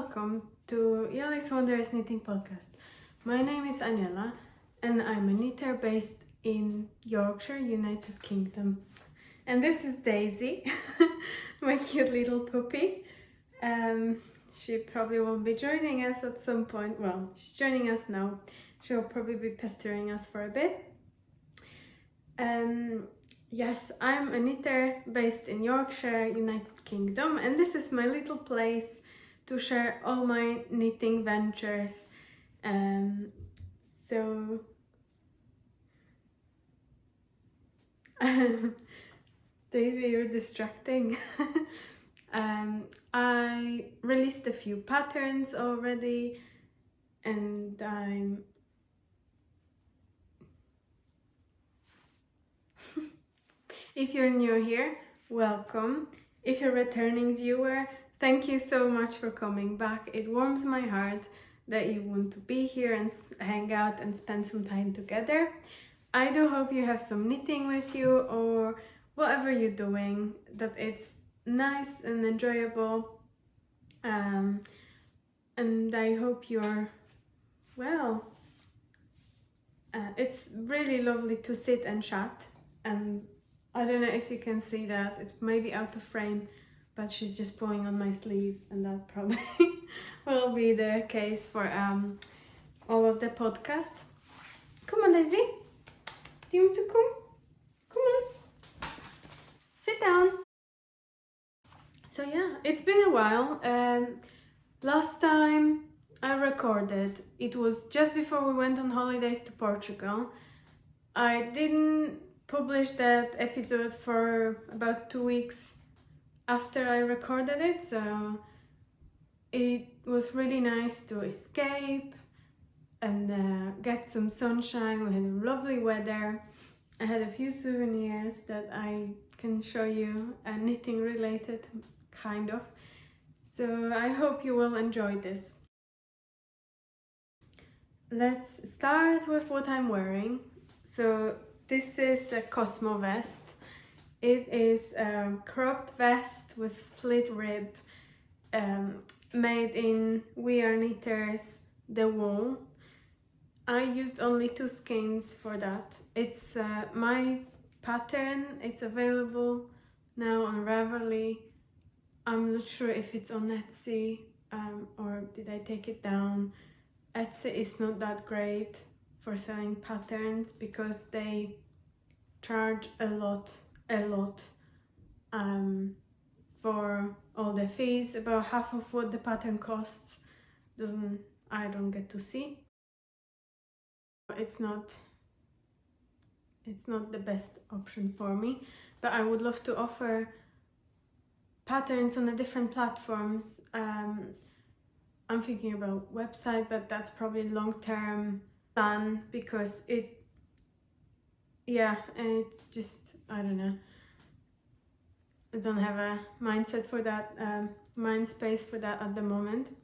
welcome to Yellyswonders Knitting Podcast. My name is Aniela and I'm a knitter based in Yorkshire, United Kingdom. And this is Daisy, my cute little puppy. She probably won't be joining us at some point. Well, she's joining us now. She'll probably be pestering us for a bit. Yes, I'm a knitter based in Yorkshire, United Kingdom, and this is my little place to share all my knitting ventures. So Daisy, you're distracting. I released a few patterns already, and if you're new here, welcome. If you're a returning viewer, thank you so much for coming back. It warms my heart that you want to be here and hang out and spend some time together. I do hope you have some knitting with you, or whatever you're doing, that it's nice and enjoyable. And I hope you're well. It's really lovely to sit and chat, and I don't know if you can see that, it's maybe out of frame, but she's just pulling on my sleeves, and that probably will be the case for all of the podcast. Come on, Daisy. Do you want to come? Come on. Sit down. So yeah, it's been a while. Last time I recorded, it was just before we went on holidays to Portugal. I didn't publish that episode for about 2 weeks after I recorded it, so it was really nice to escape and get some sunshine. We had lovely weather. I had a few souvenirs that I can show you, knitting related, kind of. So I hope you will enjoy this. Let's start with what I'm wearing. So this is a Cosmo vest. It is a cropped vest with split rib, made in We Are Knitters, the wool. I used only 2 skeins for that. It's my pattern. It's available now on Ravelry. I'm not sure if it's on Etsy or did I take it down. Etsy is not that great for selling patterns because they charge a lot for all the fees. About half of what the pattern costs I don't get to see. It's not the best option for me, but I would love to offer patterns on the different platforms. I'm thinking about website, but that's probably long-term plan because it's just, I don't know. I don't have a mindset for that, mind space for that at the moment.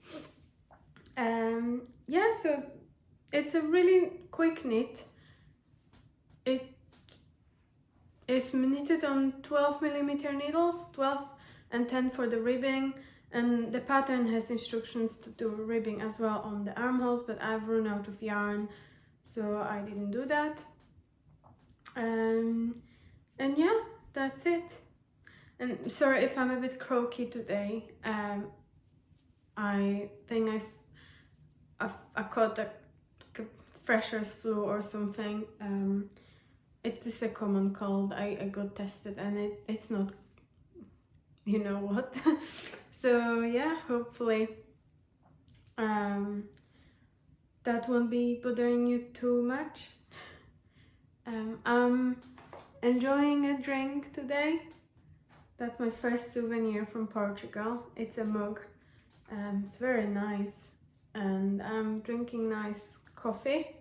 So it's a really quick knit. It is knitted on 12mm needles, 12 and 10 for the ribbing, and the pattern has instructions to do ribbing as well on the armholes, but I've run out of yarn, so I didn't do that. And yeah, that's it. And sorry if I'm a bit croaky today. I think I caught a fresher's flu or something. It's just a common cold. I got tested and it's not, you know what. So yeah, hopefully that won't be bothering you too much. I'm enjoying a drink today. That's my first souvenir from Portugal. It's a mug. It's very nice, and I'm drinking nice coffee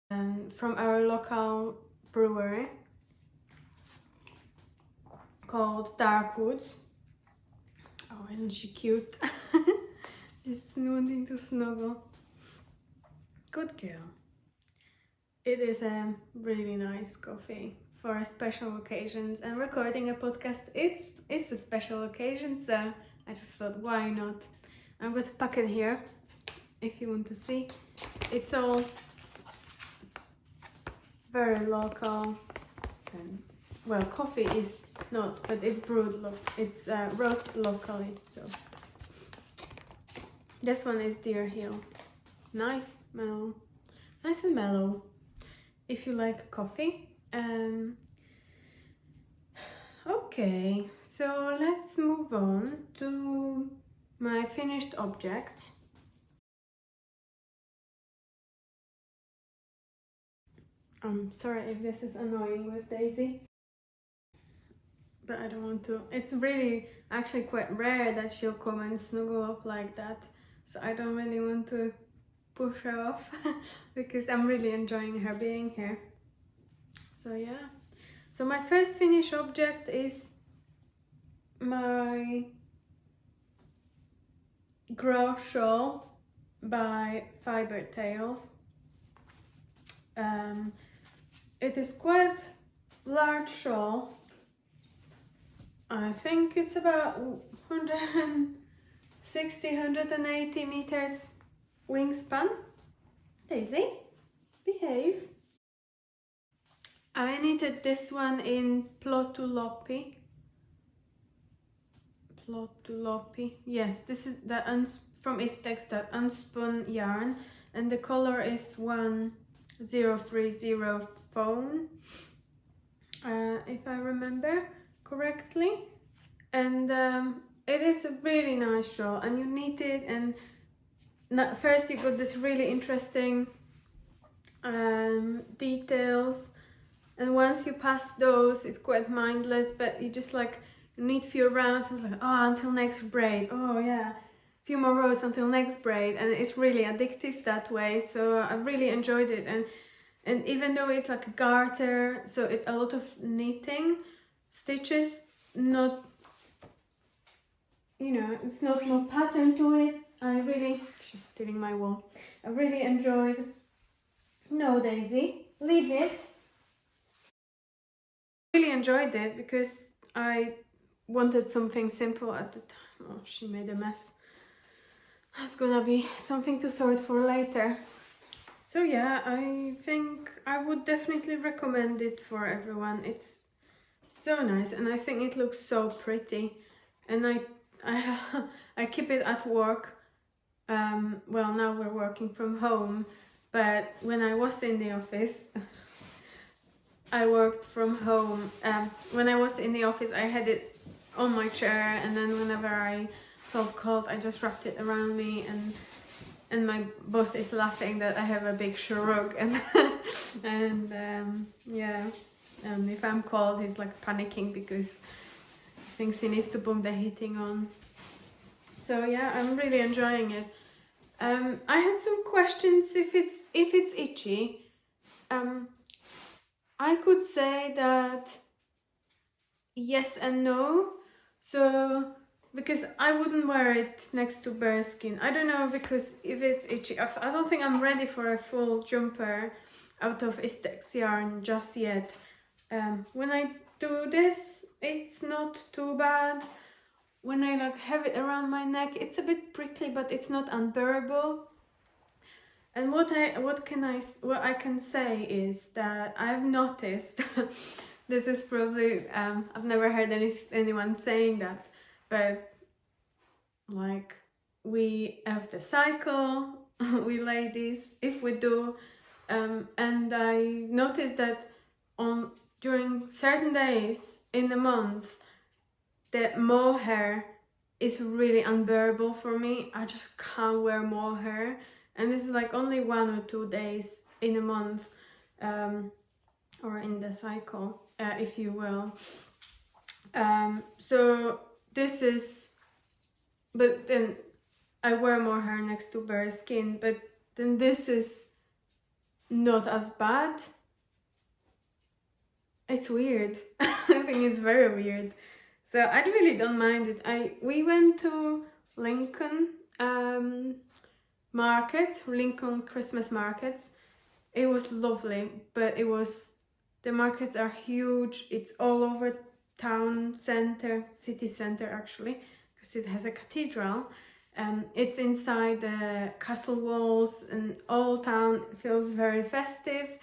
from our local brewery called Darkwoods. Oh, isn't she cute? Just wanting to snuggle. Good girl. It is a really nice coffee for special occasions, and recording a podcast, it's a special occasion, so I just thought, why not I'm with a packet here, if you want to see. It's all very local. And, well, coffee is not, but it's brewed. It's roasted locally. So this one is Deer Hill. Nice, mellow, nice and mellow. If you like coffee. Okay, so let's move on to my finished object. I'm sorry if this is annoying with Daisy, but I don't want to. It's really actually quite rare that she'll come and snuggle up like that, so I don't really want to push her off because I'm really enjoying her being here. So yeah, so my first finished object is my Grow Shawl by Fiber Tales. It is quite large shawl. I think it's about 160, 180 meters wingspan. Daisy, behave. I knitted this one in Plotuloppi. Yes, this is the from Istex, the unspun yarn, and the color is 1030 Phone, if I remember correctly. And it is a really nice shawl, and you knit it, and first you got this really interesting details, and once you pass those it's quite mindless, but you just like knit few rounds and it's like, oh, until next braid, oh yeah, few more rows until next braid, and it's really addictive that way. So I really enjoyed it, and even though it's like a garter, so it's a lot of knitting stitches, not, you know, it's not no pattern to it. She's stealing my wool. I really enjoyed. No, Daisy, leave it. Really enjoyed it because I wanted something simple at the time. Oh, she made a mess. That's gonna be something to sort for later. So yeah, I think I would definitely recommend it for everyone. It's so nice, and I think it looks so pretty, and I keep it at work. Well, now we're working from home, but when I was in the office, I worked from home. When I was in the office, I had it on my chair, and then whenever I felt cold, I just wrapped it around me, and my boss is laughing that I have a big shrug, and yeah, and if I'm cold, he's like panicking because he thinks he needs to put the heating on. So yeah, I'm really enjoying it. I had some questions if it's itchy. I could say that yes and no. So because I wouldn't wear it next to bare skin. I don't know, because if it's itchy, I don't think I'm ready for a full jumper out of Istex yarn just yet. When I do this, it's not too bad. When I like have it around my neck, it's a bit prickly, but it's not unbearable. And what I can say is that I've noticed this is probably I've never heard anyone saying that, but like we have the cycle, we ladies, if we do, and I noticed that during certain days in the month, the mohair is really unbearable for me. I just can't wear mohair, and this is like only 1 or 2 days in a month, or in the cycle, if you will. So this is, but then I wear mohair next to bare skin, but then this is not as bad. It's weird. I think it's very weird. So I really don't mind it. We went to Lincoln markets, Lincoln Christmas markets. It was lovely, but the markets are huge. It's all over town center, city center actually, because it has a cathedral, It's inside the castle walls, and all town feels very festive.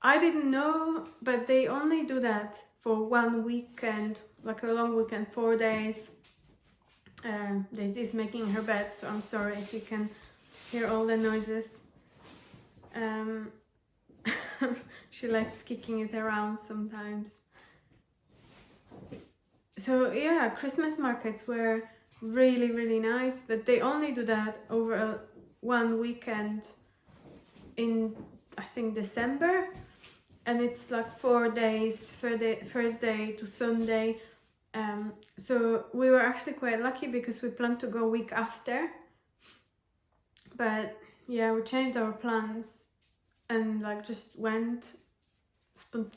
I didn't know, but they only do that for one weekend, like a long weekend, 4 days. Daisy's making her bed, so I'm sorry if you can hear all the noises. She likes kicking it around sometimes. So yeah, Christmas markets were really nice, but they only do that over one weekend in, I think, December, and it's like 4 days, first day to Sunday. So we were actually quite lucky because we planned to go week after, but yeah, we changed our plans and like just went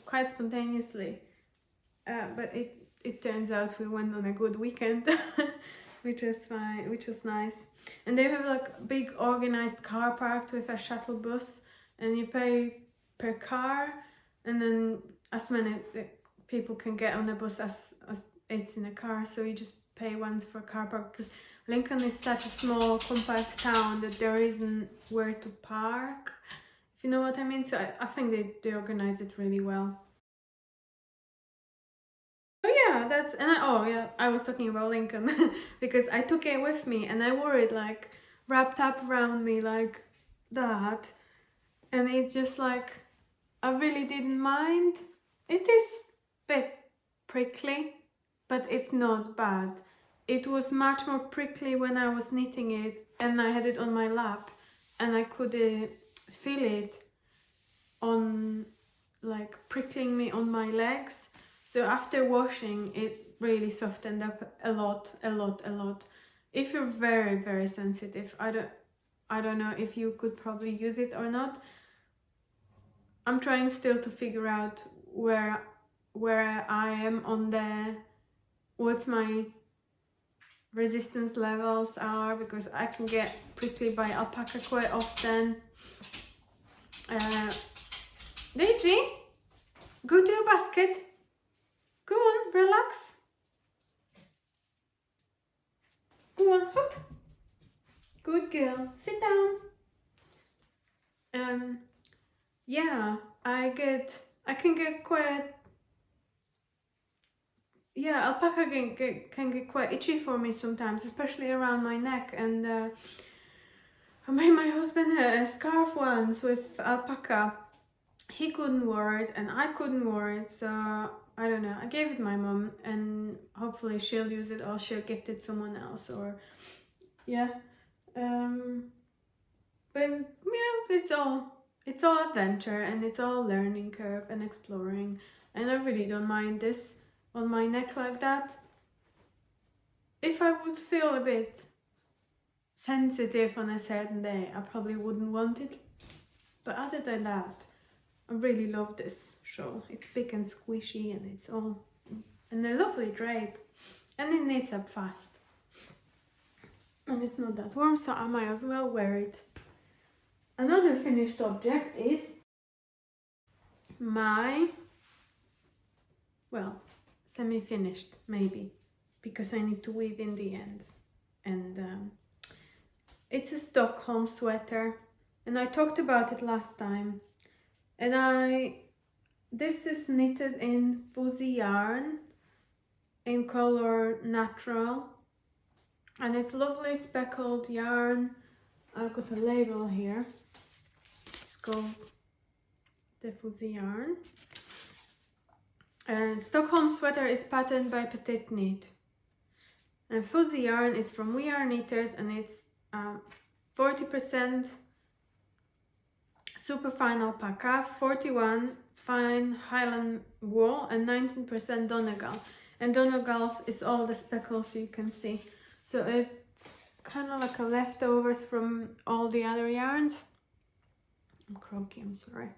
quite spontaneously, but it turns out we went on a good weekend. which was fine, which was nice. And they have like a big organized car park with a shuttle bus, and you pay per car, and then as many people can get on the bus as it's in a car, so you just pay once for car park, because Lincoln is such a small compact town that there isn't where to park, if you know what I mean. So I think they organize it really well. Oh yeah, that's, and I was talking about Lincoln because I took it with me and I wore it like wrapped up around me like that, and it's just like, I really didn't mind. It is a bit prickly, but it's not bad. It was much more prickly when I was knitting it and I had it on my lap and I could feel it on, like, prickling me on my legs. So after washing, it really softened up a lot. If you're very sensitive, I don't know if you could probably use it or not. I'm trying still to figure out where I am on what's my resistance levels are, because I can get prickly by alpaca quite often. Daisy, go to your basket. Go on, relax. Go on, hop. Good girl. Sit down. Yeah, I can get quite. Yeah, alpaca can get quite itchy for me sometimes, especially around my neck. And I made my husband a scarf once with alpaca. He couldn't wear it and I couldn't wear it, so I don't know. I gave it my mom and hopefully she'll use it or she'll gift it someone else, or yeah. But yeah, it's all adventure and it's all learning curve and exploring, and I really don't mind this on my neck like that. If I would feel a bit sensitive on a certain day, I probably wouldn't want it. But other than that, I really love this shawl. It's big and squishy and it's all, and a lovely drape, and it knits up fast. And it's not that warm, so I might as well wear it. Another finished object is my, well, semi-finished maybe, because I need to weave in the ends. And it's a Stockholm sweater, and I talked about it last time. And this is knitted in fuzzy yarn in color natural, and it's lovely speckled yarn. I've got a label here. It's called the fuzzy yarn. And Stockholm sweater is patterned by Petite Knit. And fuzzy yarn is from We Are Knitters, and it's 40% super fine alpaca, 41 fine Highland wool, and 19% Donegal. And Donegal is all the speckles you can see. So it's kind of like a leftovers from all the other yarns. I'm croaky, I'm sorry.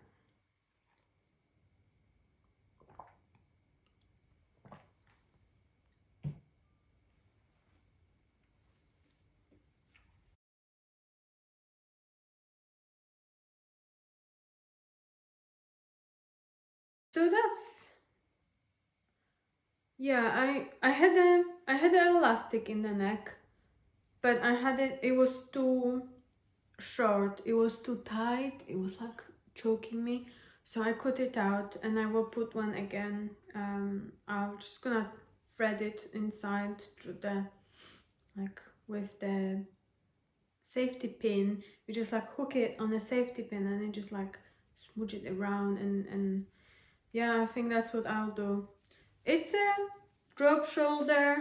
So that's, yeah, I had an elastic in the neck, but I had it was too short, it was too tight, it was like choking me, so I cut it out and I will put one again. I'm just gonna thread it inside through the, like with the safety pin. You just like hook it on a safety pin and then just like smooch it around, and yeah, I think that's what I'll do. It's a drop shoulder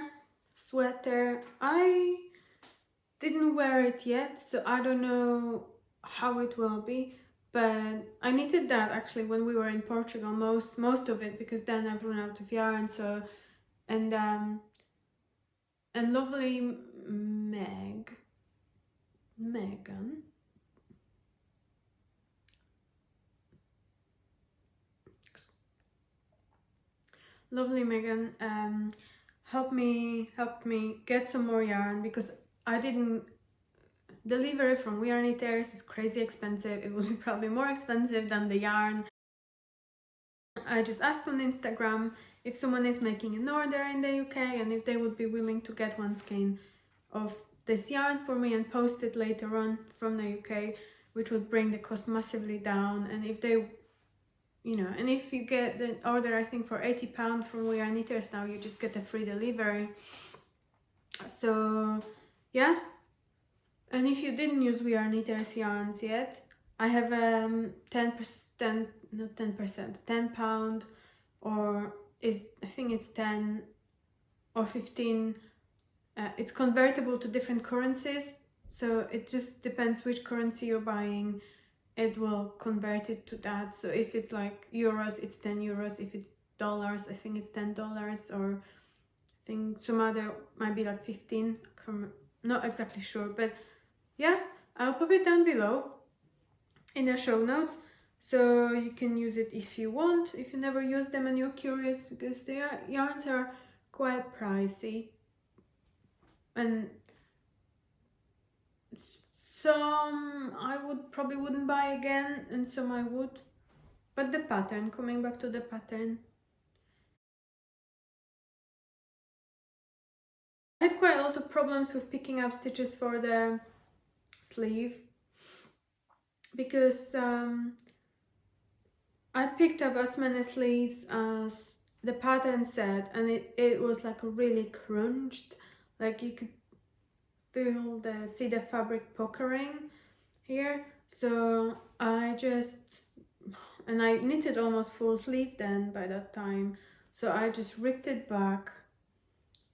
sweater. I didn't wear it yet, so I don't know how it will be, but I knitted that actually when we were in Portugal, most of it, because then I've run out of yarn. So and lovely Megan helped me get some more yarn, because I didn't. Delivery from We Are Knitters is crazy expensive. It will be probably more expensive than the yarn. I just asked on Instagram if someone is making an order in the UK and if they would be willing to get one skein of this yarn for me and post it later on from the UK, which would bring the cost massively down. And if they, you know, and if you get the order, I think for £80 from We Are Knitters now, you just get a free delivery. So yeah. And if you didn't use We Are Knitters yarns yet, I have 10%, not 10%, £10, or is, I think it's 10 or 15. It's convertible to different currencies, so it just depends which currency you're buying. It will convert it to that. So if it's like euros, it's 10 euros. If it's dollars, I think it's $10, or I think some other might be like 15. Not exactly sure, but yeah, I'll put it down below in the show notes, so you can use it if you want, if you never use them and you're curious, because their yarns are quite pricey, and some I probably wouldn't buy again, and some I would. But the pattern, coming back to the pattern, I had quite a lot of problems with picking up stitches for the sleeve, because I picked up as many sleeves as the pattern said, and it was like really crunched, like you could see the fabric puckering here. So I knitted almost full sleeve then by that time, so I just ripped it back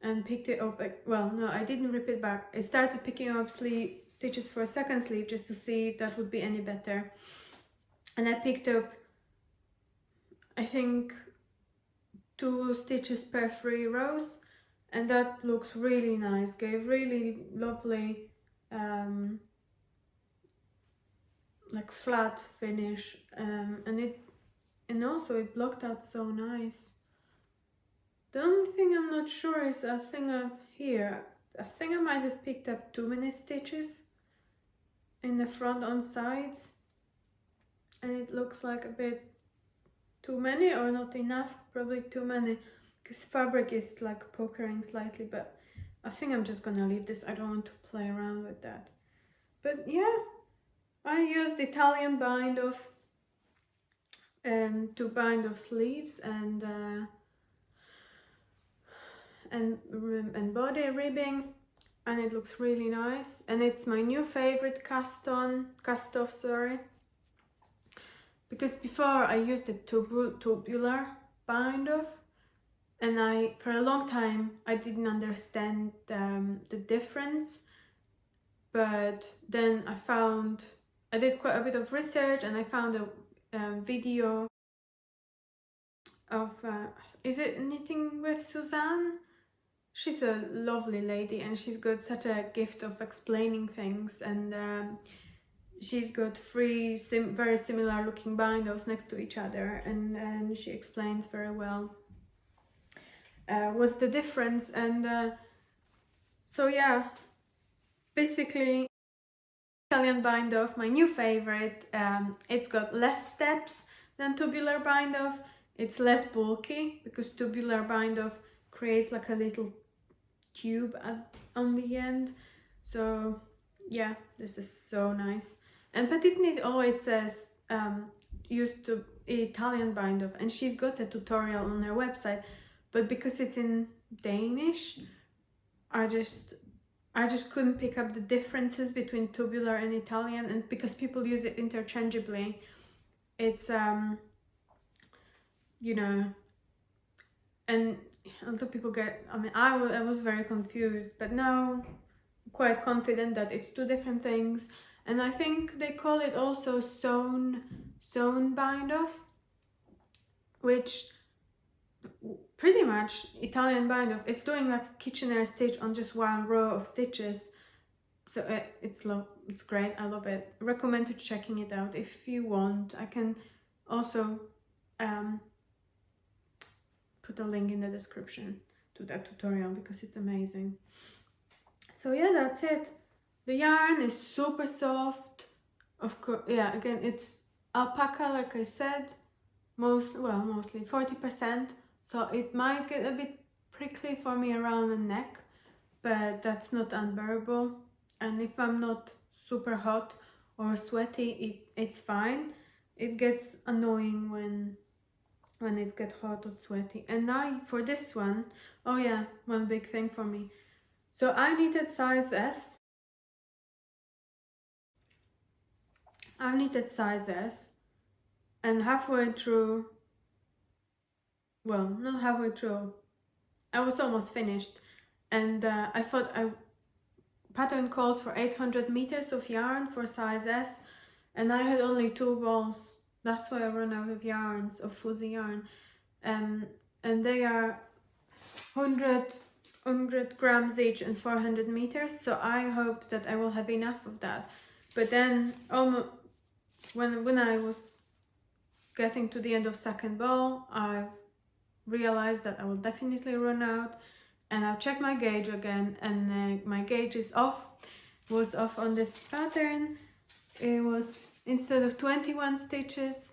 and picked it up. Well, no, I didn't rip it back. I started picking up stitches for a second sleeve just to see if that would be any better, and I picked up, I think, 2 stitches per 3 rows, and that looks really nice, gave really lovely like flat finish, and also it blocked out so nice. The only thing I'm not sure is, I think I might have picked up too many stitches in the front on sides, and it looks like a bit too many, or not enough, probably too many, because fabric is like puckering slightly, but I think I'm just gonna leave this. I don't want to play around with that. But yeah, I used Italian bind off to bind off sleeves and body ribbing, and it looks really nice, and it's my new favorite cast off, sorry, because before I used the tubular bind off, and for a long time I didn't understand the difference, but then I did quite a bit of research, and I found a video of is it Knitting with Suzanne? She's a lovely lady, and she's got such a gift of explaining things, and she's got 3 very similar looking bind-offs next to each other, and she explains very well what's the difference. And so yeah, basically Italian bind-off, my new favorite. It's got less steps than tubular bind-off. It's less bulky, because tubular bind-off creates like a little tube on the end, So yeah, this is so nice. And Petite Knit always says used to Italian bind off, and she's got a tutorial on her website, but because it's in Danish, I just couldn't pick up the differences between tubular and Italian, and because people use it interchangeably, it's you know, and a lot of people get, I mean, I was very confused, but now I'm quite confident that it's two different things. And I think they call it also sewn bind off, which pretty much Italian bind off is doing like a Kitchener stitch on just one row of stitches. So it's great. I love it. I recommend you checking it out if you want. I can also put a link in the description to that tutorial because it's amazing. So yeah, that's it. The yarn is super soft. Of course, yeah, again, it's alpaca, like I said, mostly 40%. So it might get a bit prickly for me around the neck, but that's not unbearable. And if I'm not super hot or sweaty, it's fine. It gets annoying when it gets hot or sweaty. And now for this one, oh yeah, one big thing for me. So I knitted size S. I knitted size S, and halfway through, well, not halfway through, I was almost finished, and I thought pattern calls for 800 meters of yarn for size S, and I had only 2 balls. That's why I ran out of yarns, of fuzzy yarn, and they are 100 grams each and 400 meters, so I hoped that I will have enough of that. But then when I was getting to the end of second ball, I realized that I will definitely run out, and I'll check my gauge again, and my gauge was off on this pattern. It was, instead of 21 stitches,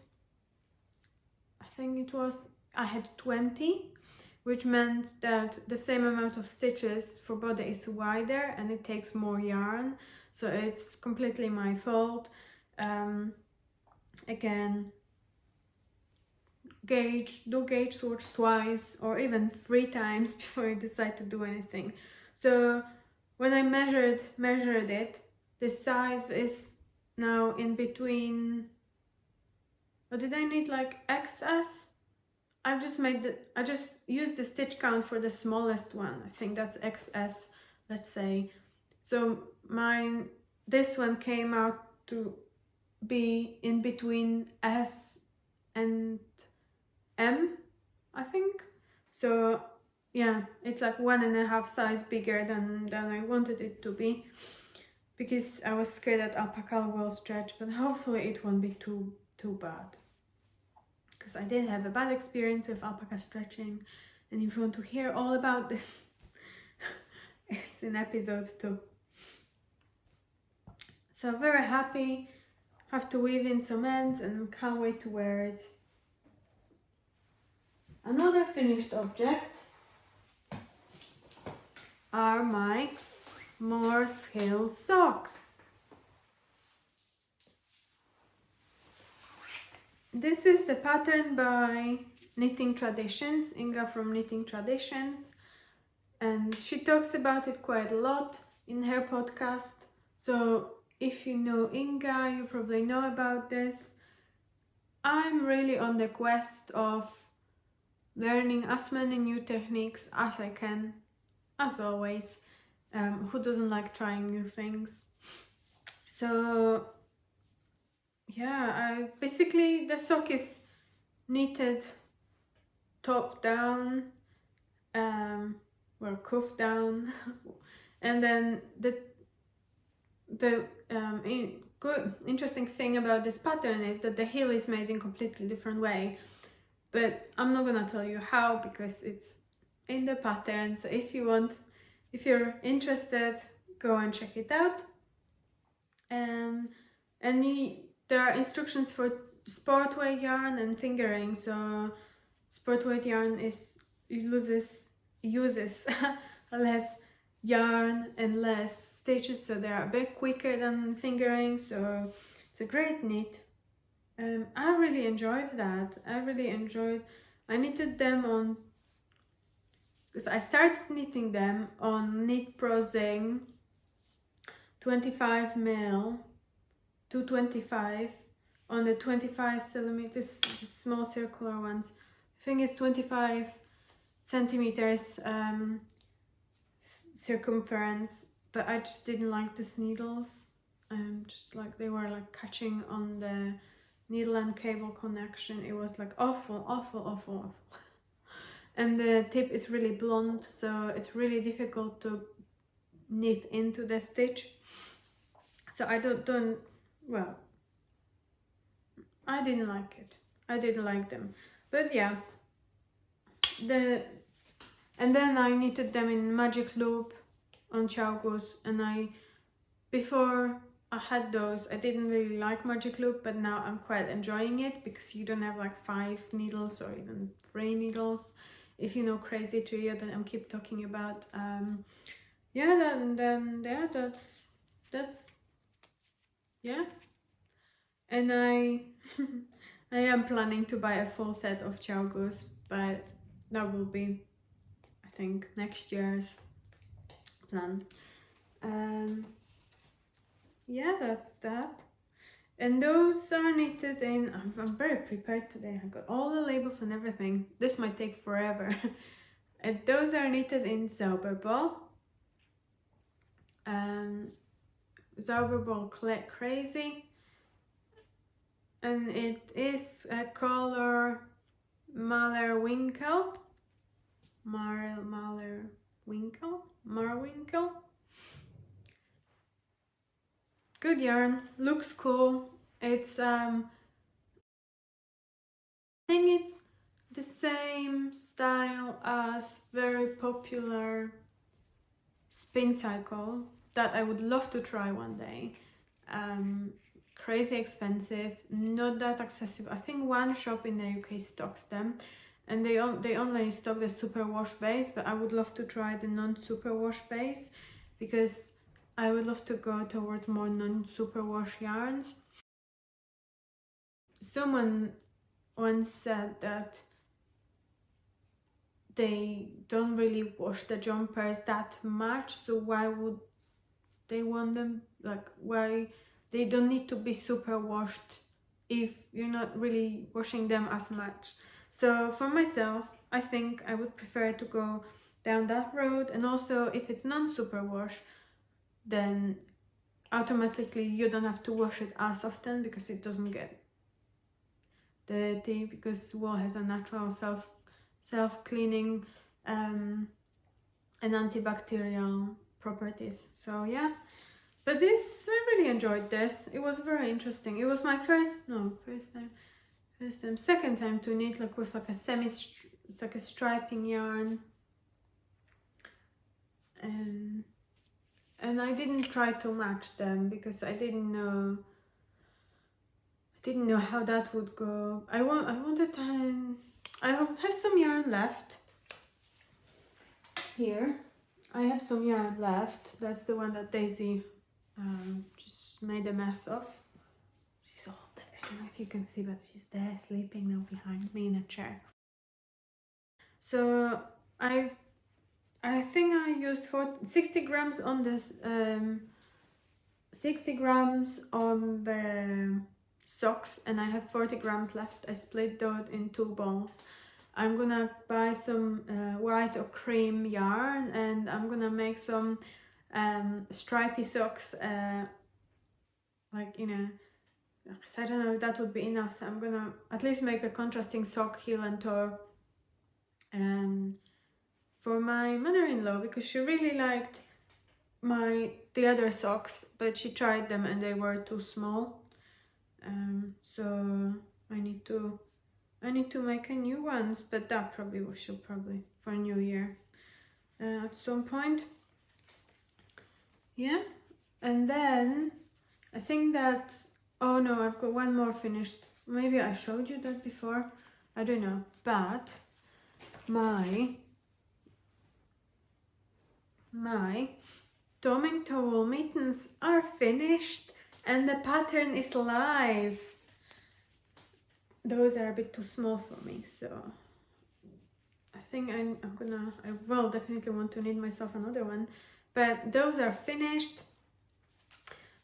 I think I had 20, which meant that the same amount of stitches for body is wider and it takes more yarn, so it's completely my fault. Again, do gauge swatch twice or even 3 times before you decide to do anything. So when I measured it, the size is now in between, what did I need, like XS? I just used the stitch count for the smallest one. I think that's XS, let's say. So this one came out to be in between S and M, I think. So yeah, it's like 1.5 size bigger than I wanted it to be, because I was scared that alpaca will stretch, but hopefully it won't be too bad, because I did have a bad experience with alpaca stretching, and if you want to hear all about this, it's in episode 2. So very happy. Have to weave in some ends and can't wait to wear it. Another finished object are my Morse Hill socks. This is the pattern by Knitting Traditions, Inga from Knitting Traditions, and she talks about it quite a lot in her podcast. So if you know Inga, you probably know about this. I'm really on the quest of learning as many new techniques as I can, as always. Who doesn't like trying new things? So yeah, basically the sock is knitted top down, or cuff down, and then the interesting thing about this pattern is that the heel is made in a completely different way, but I'm not gonna tell you how because it's in the pattern. So if you're interested, go and check it out. There are instructions for sport weight yarn and fingering. So sport weight yarn uses less yarn and less stitches, so they're a bit quicker than fingering, so it's a great knit. I really enjoyed that. I knitted them on, because I started knitting them on Knit Prosing 25mm to 25 on the 25 centimeters, the small circular ones. I think it's 25 centimeters circumference, but I just didn't like these needles. Just like they were like catching on the needle and cable connection. It was like awful. And the tip is really blunt, so it's really difficult to knit into the stitch. So I well, I didn't like it. I didn't like them, but yeah. And then I knitted them in magic loop on Chowgoose, and before I had those, I didn't really like magic loop, but now I'm quite enjoying it because you don't have like 5 needles or even 3 needles. If you know Crazy Trio that I keep talking about, yeah, that's yeah. And I I am planning to buy a full set of Chowgoose, but that will be, I think, next year's plan. Yeah, that's that. And those are knitted in, I'm very prepared today. I got all the labels and everything. This might take forever. And those are knitted in Zauberball. Zauberball Crazy. And it is a color Marwinkle. Good yarn, looks cool. It's I think it's the same style as very popular Spin Cycle that I would love to try one day. Crazy expensive, not that accessible. I think one shop in the UK stocks them, and they only stock the superwash base, but I would love to try the non-superwash base because I would love to go towards more non-superwash yarns. Someone once said that they don't really wash the jumpers that much, so why would they want them, like, why they don't need to be super washed if you're not really washing them as much. So for myself, I think I would prefer to go down that road, and also if it's non-super wash, then automatically you don't have to wash it as often because it doesn't get dirty, because wool has a natural self-cleaning and antibacterial properties. So yeah, but this, I really enjoyed this. It was very interesting. It was my second time to knit like with like a striping yarn, and I didn't try to match them because I didn't know how that would go. I have some yarn left here. I have some yarn left. That's the one that Daisy just made a mess of. She's all there. I don't know if you can see, but she's there sleeping now behind me in a chair. So I think I used 60 grams on this, 60 grams on the socks, and I have 40 grams left. I split those in 2 balls. I'm gonna buy some white or cream yarn, and I'm gonna make some stripy socks, like, you know, I don't know if that would be enough, so I'm gonna at least make a contrasting sock, heel and toe, for my mother-in-law, because she really liked the other socks, but she tried them and they were too small. So I need to make a new ones, but that should probably for New Year at some point. Yeah, and then I think that's, oh no, I've got one more finished. Maybe I showed you that before, I don't know, but my my Doming Towel mittens are finished and the pattern is live. Those are a bit too small for me, so I think I will definitely want to knit myself another one. But those are finished.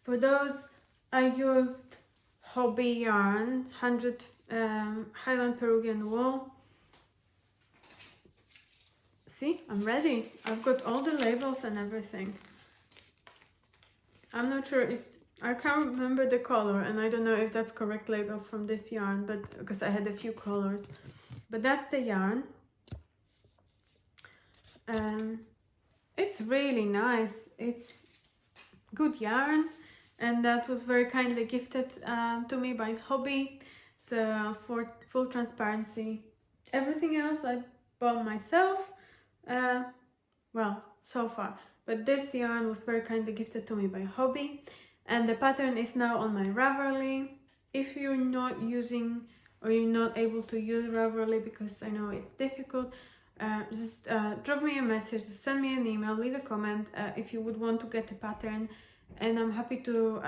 For those, I used hobby yarn, 100 Highland Peruvian wool. See, I'm ready. I've got all the labels and everything. I'm not sure if, I can't remember the color, and I don't know if that's correct label from this yarn, but because I had a few colors. But that's the yarn. It's really nice. It's good yarn, and that was very kindly gifted to me by Hobby. So for full transparency, everything else I bought myself. Well, so far. But this yarn was very kindly gifted to me by Hobby, and the pattern is now on my Ravelry. If you're not using or you're not able to use Ravelry, because I know it's difficult, just drop me a message, send me an email, leave a comment if you would want to get the pattern, and I'm happy to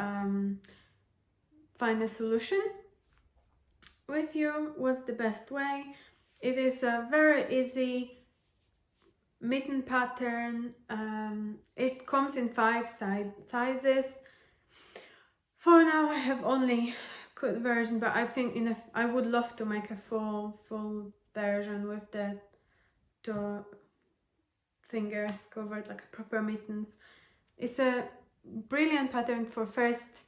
find a solution with you. What's the best way? It is a very easy mitten pattern. It comes in 5 sizes. For now I have only cut version, but I think I would love to make a full version with the 2 fingers covered, like a proper mittens. It's a brilliant pattern for first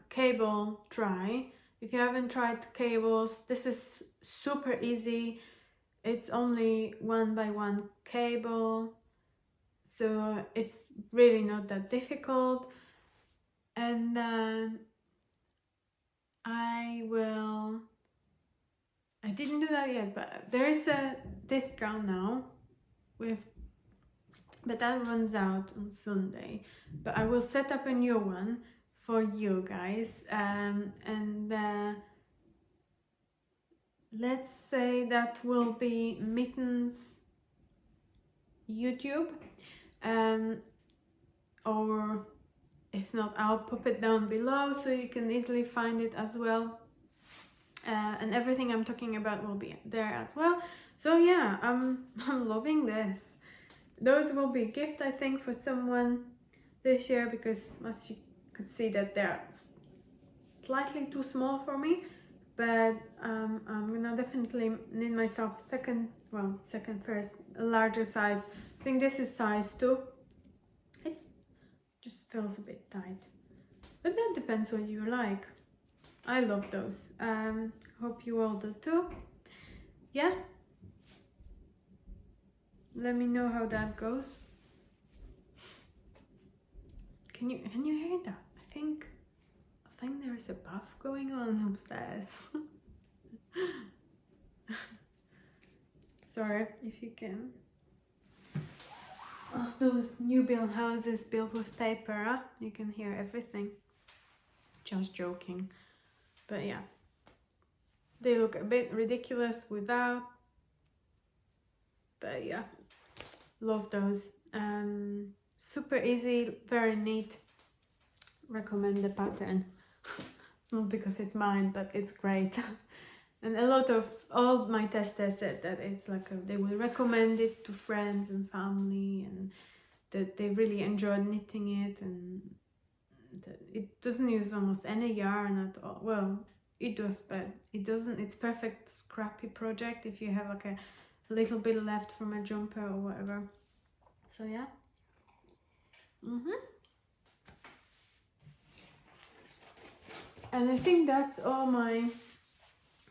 cable try. If you haven't tried cables, this is super easy. It's only 1 by 1 cable, so it's really not that difficult. And I didn't do that yet, but there is a discount now but that runs out on Sunday. But I will set up a new one for you guys, and let's say that will be Mittens YouTube, or if not, I'll pop it down below so you can easily find it as well. And everything I'm talking about will be there as well. So yeah, I'm loving this. Those will be a gift, I think, for someone this year, because as you could see that they're slightly too small for me. But I'm gonna definitely knit myself a larger size. I think this is size 2. It just feels a bit tight, but that depends what you like. I love those. Hope you all do too. Yeah, let me know how that goes. Can you hear that? I think there is a bath going on upstairs. Sorry if you can. Oh, those new build houses built with paper, huh? You can hear everything. Just joking. But yeah, they look a bit ridiculous without. But yeah, love those. Super easy, very neat. Recommend the pattern. Not because it's mine, but it's great. And all my testers said that it's like they will recommend it to friends and family, and that they really enjoyed knitting it, and that it doesn't use almost any yarn at all. Well, it does, but it doesn't. It's perfect scrappy project if you have like a little bit left from a jumper or whatever. So yeah. And I think that's all my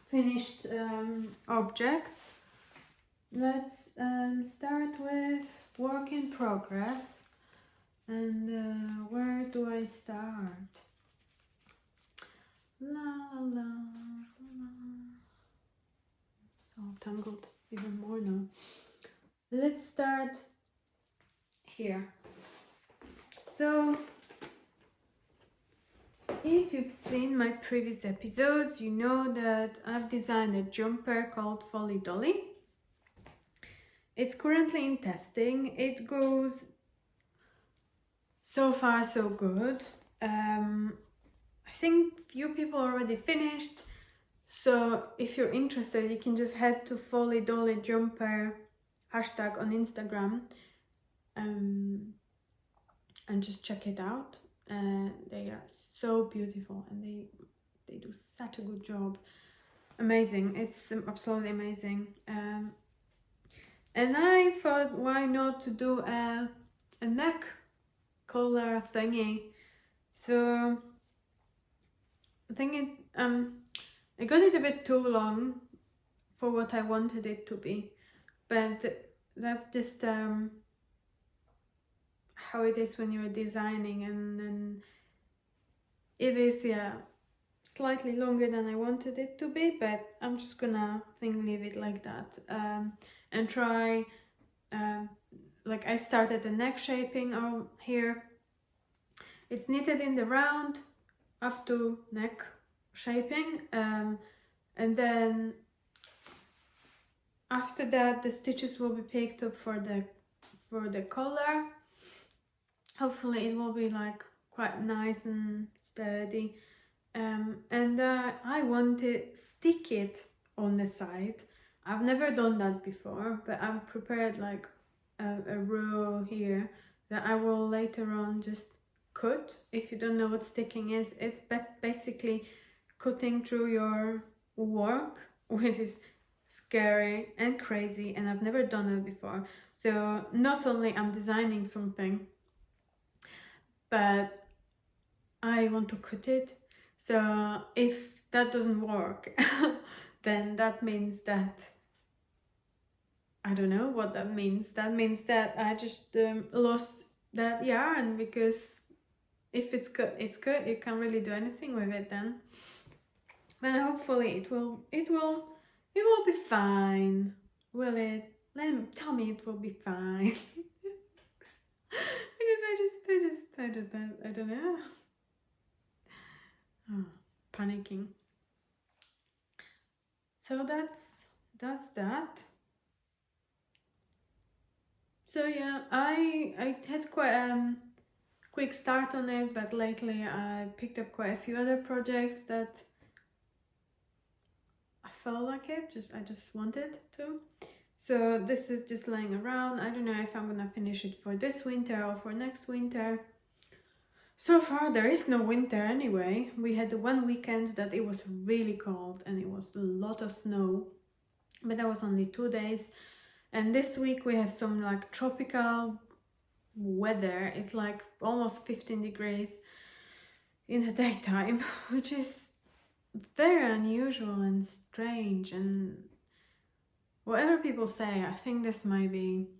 finished objects. Let's start with work in progress. And where do I start? La la la. It's all tangled even more now. Let's start here. So, if you've seen my previous episodes, you know that I've designed a jumper called Folly Dolly. It's currently in testing. It goes so far so good. I think few people already finished, so if you're interested you can just head to Folly Dolly Jumper hashtag on Instagram and just check it out. They are so beautiful and they do such a good job. Amazing, it's absolutely amazing. And I thought, why not to do a neck collar thingy. So I think I got it a bit too long for what I wanted it to be, but that's just how it is when you're designing, and then it is, yeah, slightly longer than I wanted it to be, but I'm just gonna leave it like that, and try, like I started the neck shaping here. It's knitted in the round up to neck shaping, and then after that the stitches will be picked up for the collar. Hopefully it will be like quite nice and sturdy, and I want to stick it on the side. I've never done that before, but I've prepared like a row here that I will later on just cut. If you don't know what sticking is, it's basically cutting through your work, which is scary and crazy, and I've never done it before. So not only I'm designing something, but I want to cut it. So if that doesn't work, then that means that I don't know what that means. That means that I just lost that yarn, because if it's cut, it's cut. You can't really do anything with it then. But hopefully it will be fine. Will it? Tell me it will be fine. Because I don't know. Oh, panicking. So that's that. So yeah, I had quite a quick start on it, but lately I picked up quite a few other projects that I felt like it. I just wanted to. So this is just laying around. I don't know if I'm gonna finish it for this winter or for next winter. So far there is no winter anyway. We had one weekend that it was really cold and it was a lot of snow, but that was only 2 days. And this week we have some like tropical weather. It's like almost 15 degrees in the daytime, which is very unusual and strange, and whatever people say, I think this might be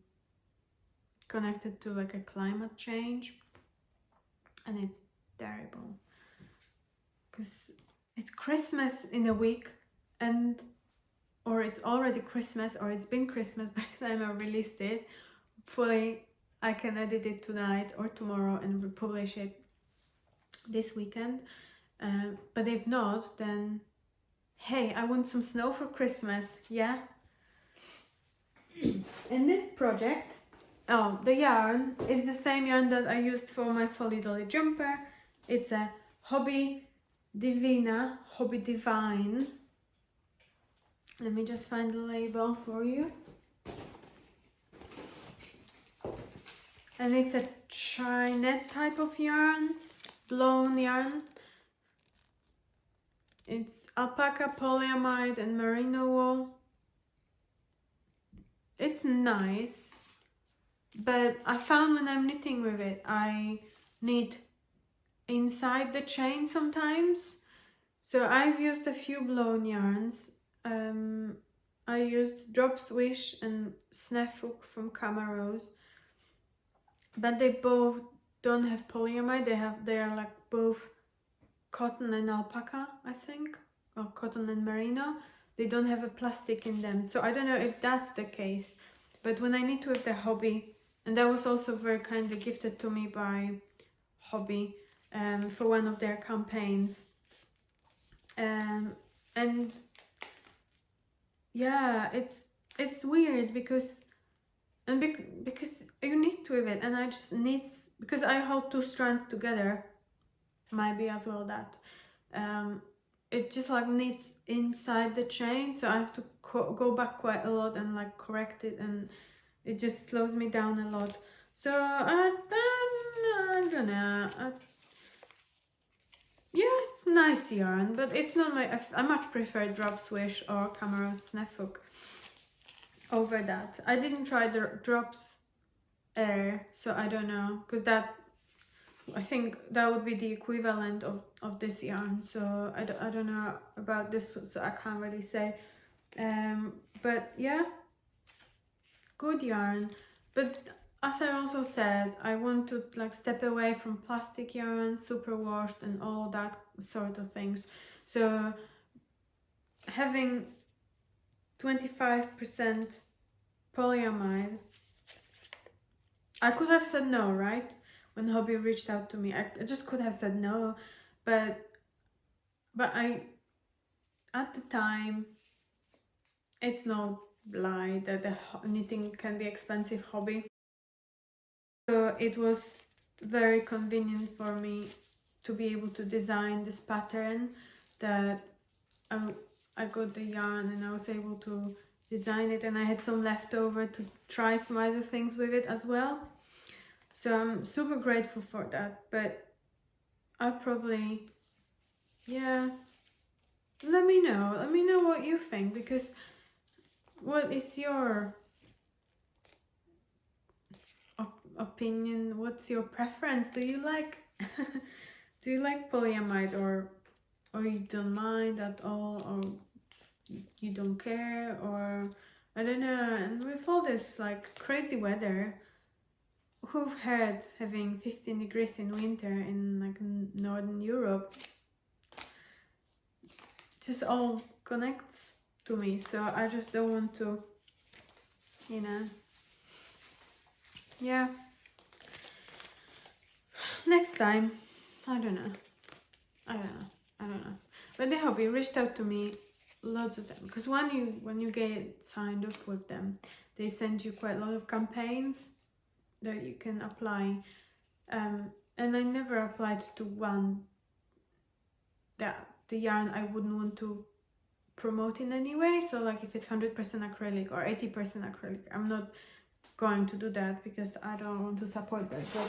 connected to like a climate change, and it's terrible because it's Christmas in a week, or it's already Christmas, or it's been Christmas by the time I released it. Hopefully I can edit it tonight or tomorrow and republish it this weekend, but if not, then hey, I want some snow for Christmas, yeah. And this project, the yarn is the same yarn that I used for my Folly Dolly jumper. It's a Hobby Divine. Let me just find the label for you. And it's a Chinette type of yarn, blown yarn. It's alpaca, polyamide and merino wool. It's nice, but I found when I'm knitting with it, I knit inside the chain sometimes. So I've used a few blown yarns. I used Drop Swish and Snaffhook from Camarose, but they both don't have polyamide. They are like both cotton and alpaca, I think, or cotton and merino. They don't have a plastic in them, so I don't know if that's the case. But when I knit with the Hobby, and that was also very kindly gifted to me by Hobby for one of their campaigns, and yeah, it's weird because and because you knit with it, and I just knit because I hold 2 strands together. Might be as well that it just like knits inside the chain, so I have to go back quite a lot and like correct it, and it just slows me down a lot. So I don't know. Yeah, it's nice yarn, but it's not my. I much prefer Drop Swish or Camaros Snap Hook over that. I didn't try the Drops Air, so I don't know, because that, I think that would be the equivalent of this yarn, so I don't know about this, so I can't really say. But yeah, good yarn. But as I also said, I want to like step away from plastic yarn, superwashed and all that sort of things. So having 25% polyamide, I could have said no, right? When Hobby reached out to me, I just could have said no, but I, at the time, it's no lie that the knitting can be expensive hobby. So it was very convenient for me to be able to design this pattern, that I got the yarn and I was able to design it, and I had some leftover to try some other things with it as well. So I'm super grateful for that. But I probably, yeah, let me know what you think, because what is your opinion? What's your preference? Do you like do you like polyamide, or you don't mind at all, or you don't care, or I don't know. And with all this like crazy weather, who've heard having 15 degrees in winter in like Northern Europe, just all connects to me. So I just don't want to, you know. Yeah, next time, I don't know, but the hobby reached out to me loads of them, because when you get signed up with them, they send you quite a lot of campaigns that you can apply, and I never applied to one that the yarn I wouldn't want to promote in any way. So like if it's 100% acrylic or 80% acrylic, I'm not going to do that, because I don't want to support that. But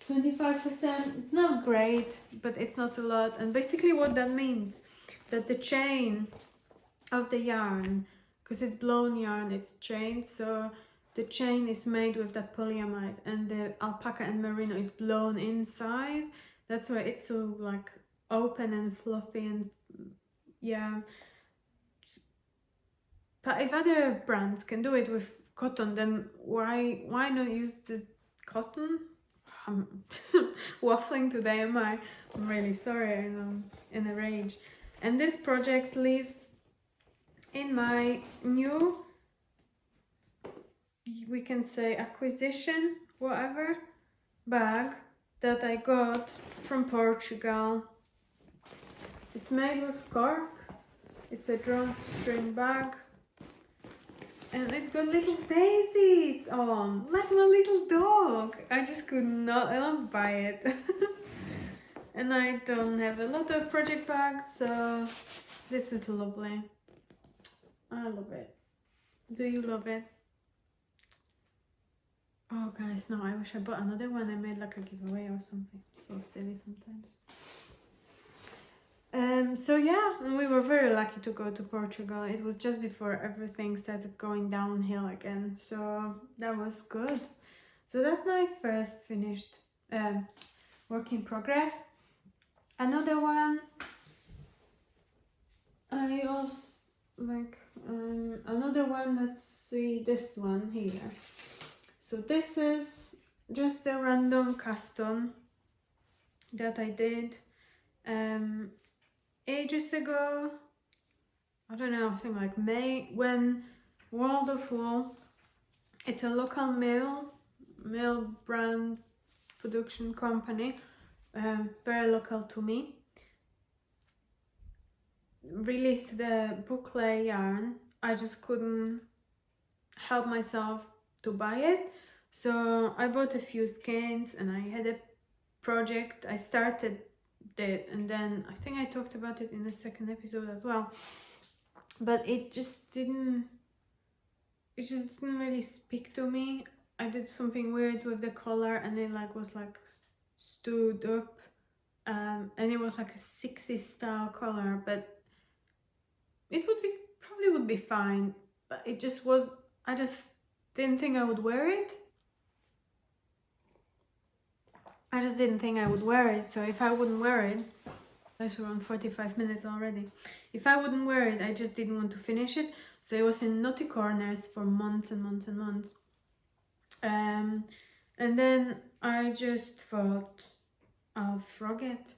25%, not great, but it's not a lot. And basically what that means, that the chain of the yarn, because it's blown yarn, it's chained, so the chain is made with that polyamide, and the alpaca and merino is blown inside. That's why it's so like open and fluffy, and yeah. But if other brands can do it with cotton, then why not use the cotton? I'm waffling today, am I? I'm really sorry, I'm in a rage. And this project lives in my new, we can say, acquisition, whatever, bag that I got from Portugal. It's made with cork. It's a drawstring bag. And it's got little daisies on, like my little dog. I just could not buy it. And I don't have a lot of project bags, so this is lovely. I love it. Do you love it? Oh guys, no, I wish I bought another one. I made like a giveaway or something. So silly sometimes. So yeah, we were very lucky to go to Portugal. It was just before everything started going downhill again, so that was good. So that's my first finished work in progress. Another one, I also like another one. Let's see, this one here. So this is just a random custom that I did ages ago. I don't know, I think like May, when World of Wool, it's a local mill brand production company, very local to me, released the boucle yarn. I just couldn't help myself to buy it. So I bought a few skeins and I had a project. I started it and then I think I talked about it in the second episode as well. But it just didn't really speak to me. I did something weird with the collar and it was stood up, and it was like a 60s style collar, but it probably would be fine, but it just was, I just didn't think I would wear it. I just didn't think I would wear it. So if I wouldn't wear it, that's around 45 minutes already. If I wouldn't wear it, I just didn't want to finish it. So it was in knotty corners for months and months and months. And then I just thought I'll frog it.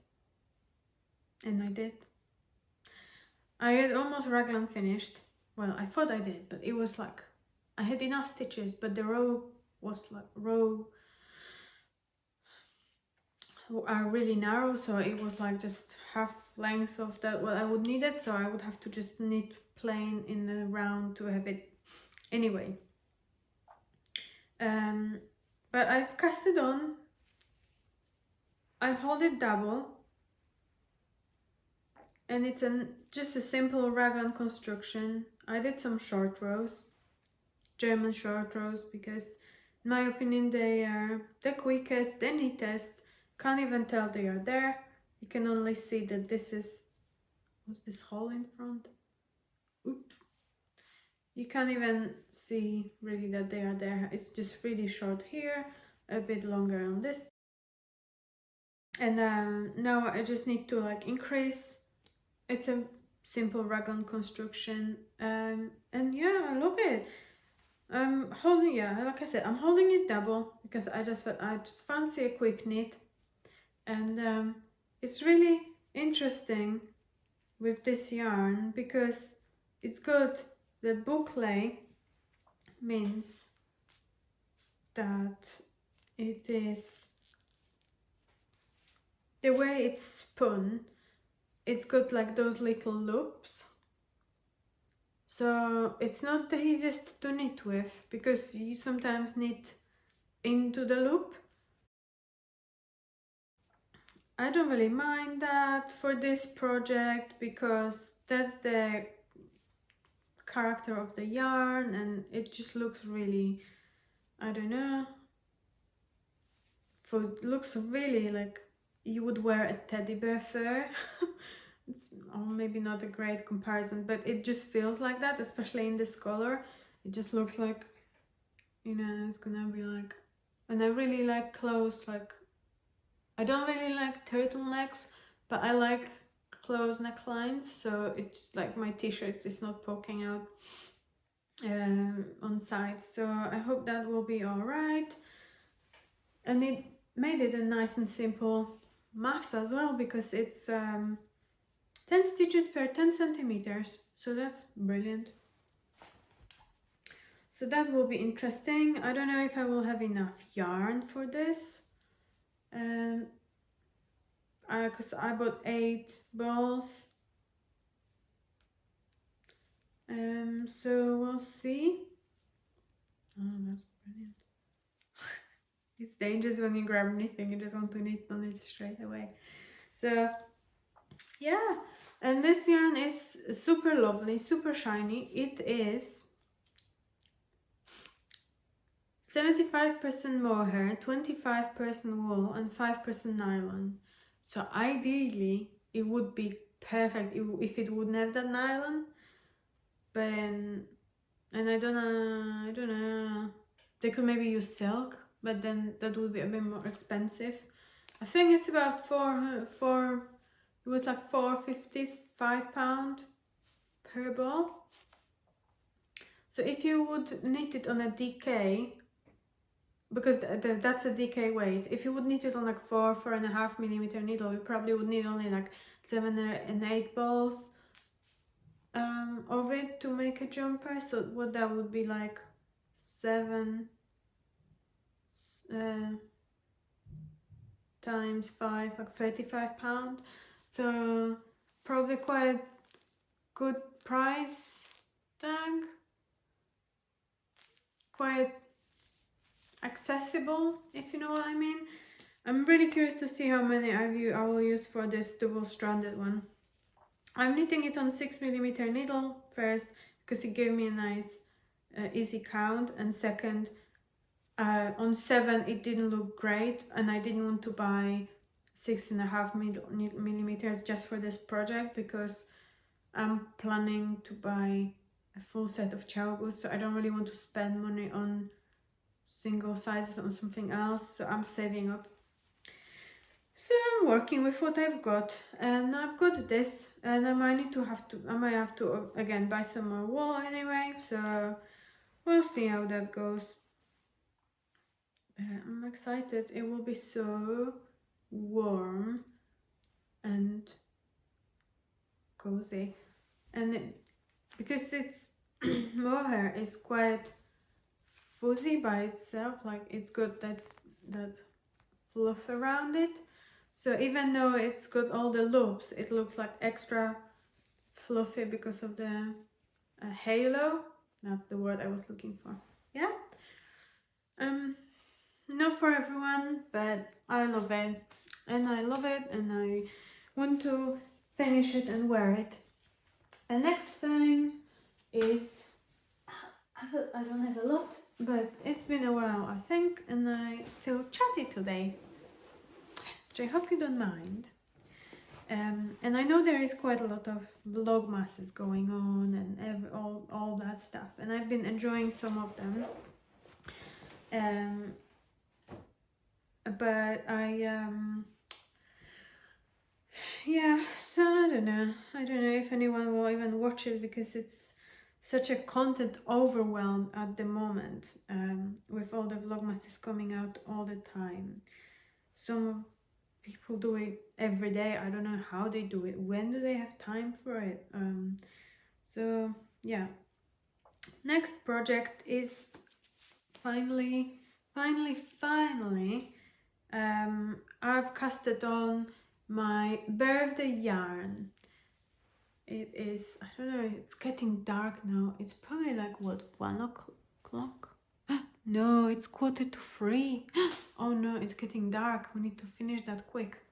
And I did. I had almost raglan finished. Well, I thought I did, but it was like, I had enough stitches, but the row are really narrow, so it was like just half length of that what I would need it, so I would have to just knit plain in the round to have it anyway. But I've cast it on. I hold it double, and it's just a simple raglan construction. I did some short rows, German short rows, because in my opinion they are the quickest, the neatest. Can't even tell they are there. You can only see that this is, what's this hole in front? Oops. You can't even see really that they are there. It's just really short here, a bit longer on this. And now I just need to increase. It's a simple raglan construction, and yeah, I love it. Like I said, I'm holding it double because I just fancy a quick knit. And it's really interesting with this yarn because it's got the boucle, means that it is, the way it's spun, it's got those little loops. So it's not the easiest to knit with because you sometimes knit into the loop. I don't really mind that for this project because that's the character of the yarn and it just looks really, I don't know, looks really like you would wear a teddy bear fur. It's maybe not a great comparison, but it just feels like that, especially in this color. It just looks like, it's gonna be like, and I really like clothes, I don't really like turtlenecks, but I like closed necklines, so it's like my t-shirt is not poking out on sides. So I hope that will be all right. And it made it a nice and simple maths as well because it's 10 stitches per 10 centimeters. So that's brilliant. So that will be interesting. I don't know if I will have enough yarn for this. Because I bought 8 balls, so we'll see. Oh, that's brilliant. It's dangerous when you grab anything, you just want to knit on it straight away. So yeah, and this yarn is super lovely, super shiny. It is 75% mohair, 25% wool and 5% nylon. So ideally it would be perfect if it wouldn't have that nylon, but and I don't know, they could maybe use silk, but then that would be a bit more expensive. I think it's about it was like £4.55 per ball. So if you would knit it on a DK, because that's a DK weight, if you would knit it on 4.5 millimeter needle, you probably would need only 7 and 8 balls of it to make a jumper. So what that would be 7 times 5, £35. So probably quite good price tag, quite accessible, if you know what I mean. I'm really curious to see how many I will use for this double-stranded one. I'm knitting it on 6mm needle first, because it gave me a nice easy count, and second, on 7 it didn't look great, and I didn't want to buy 6.5mm just for this project, because I'm planning to buy a full set of chowgos, so I don't really want to spend money on single sizes on something else, so I'm saving up. So I'm working with what I've got, and I've got this, and I might have to again buy some more wool anyway, so we'll see how that goes. I'm excited. It will be so warm and cozy, and because it's mohair is quite fuzzy by itself, like it's got that fluff around it, so even though it's got all the loops, it looks like extra fluffy because of the halo. That's the word I was looking for. Yeah, not for everyone, but I love it, and I want to finish it and wear it. And next thing is, I don't have a lot, but it's been a while, I think, and I feel chatty today, which I hope you don't mind. And I know there is quite a lot of vlogmases going on and all that stuff, and I've been enjoying some of them. But yeah, so I don't know if anyone will even watch it, because it's such a content overwhelm at the moment, with all the vlogmases coming out all the time. Some people do it every day. I don't know how they do it. When do they have time for it? So yeah, next project is finally I've casted on my birthday yarn. It is, I don't know, it's getting dark now. It's probably like, what, 1 o'clock? No, it's 2:45. Oh no, it's getting dark. We need to finish that quick,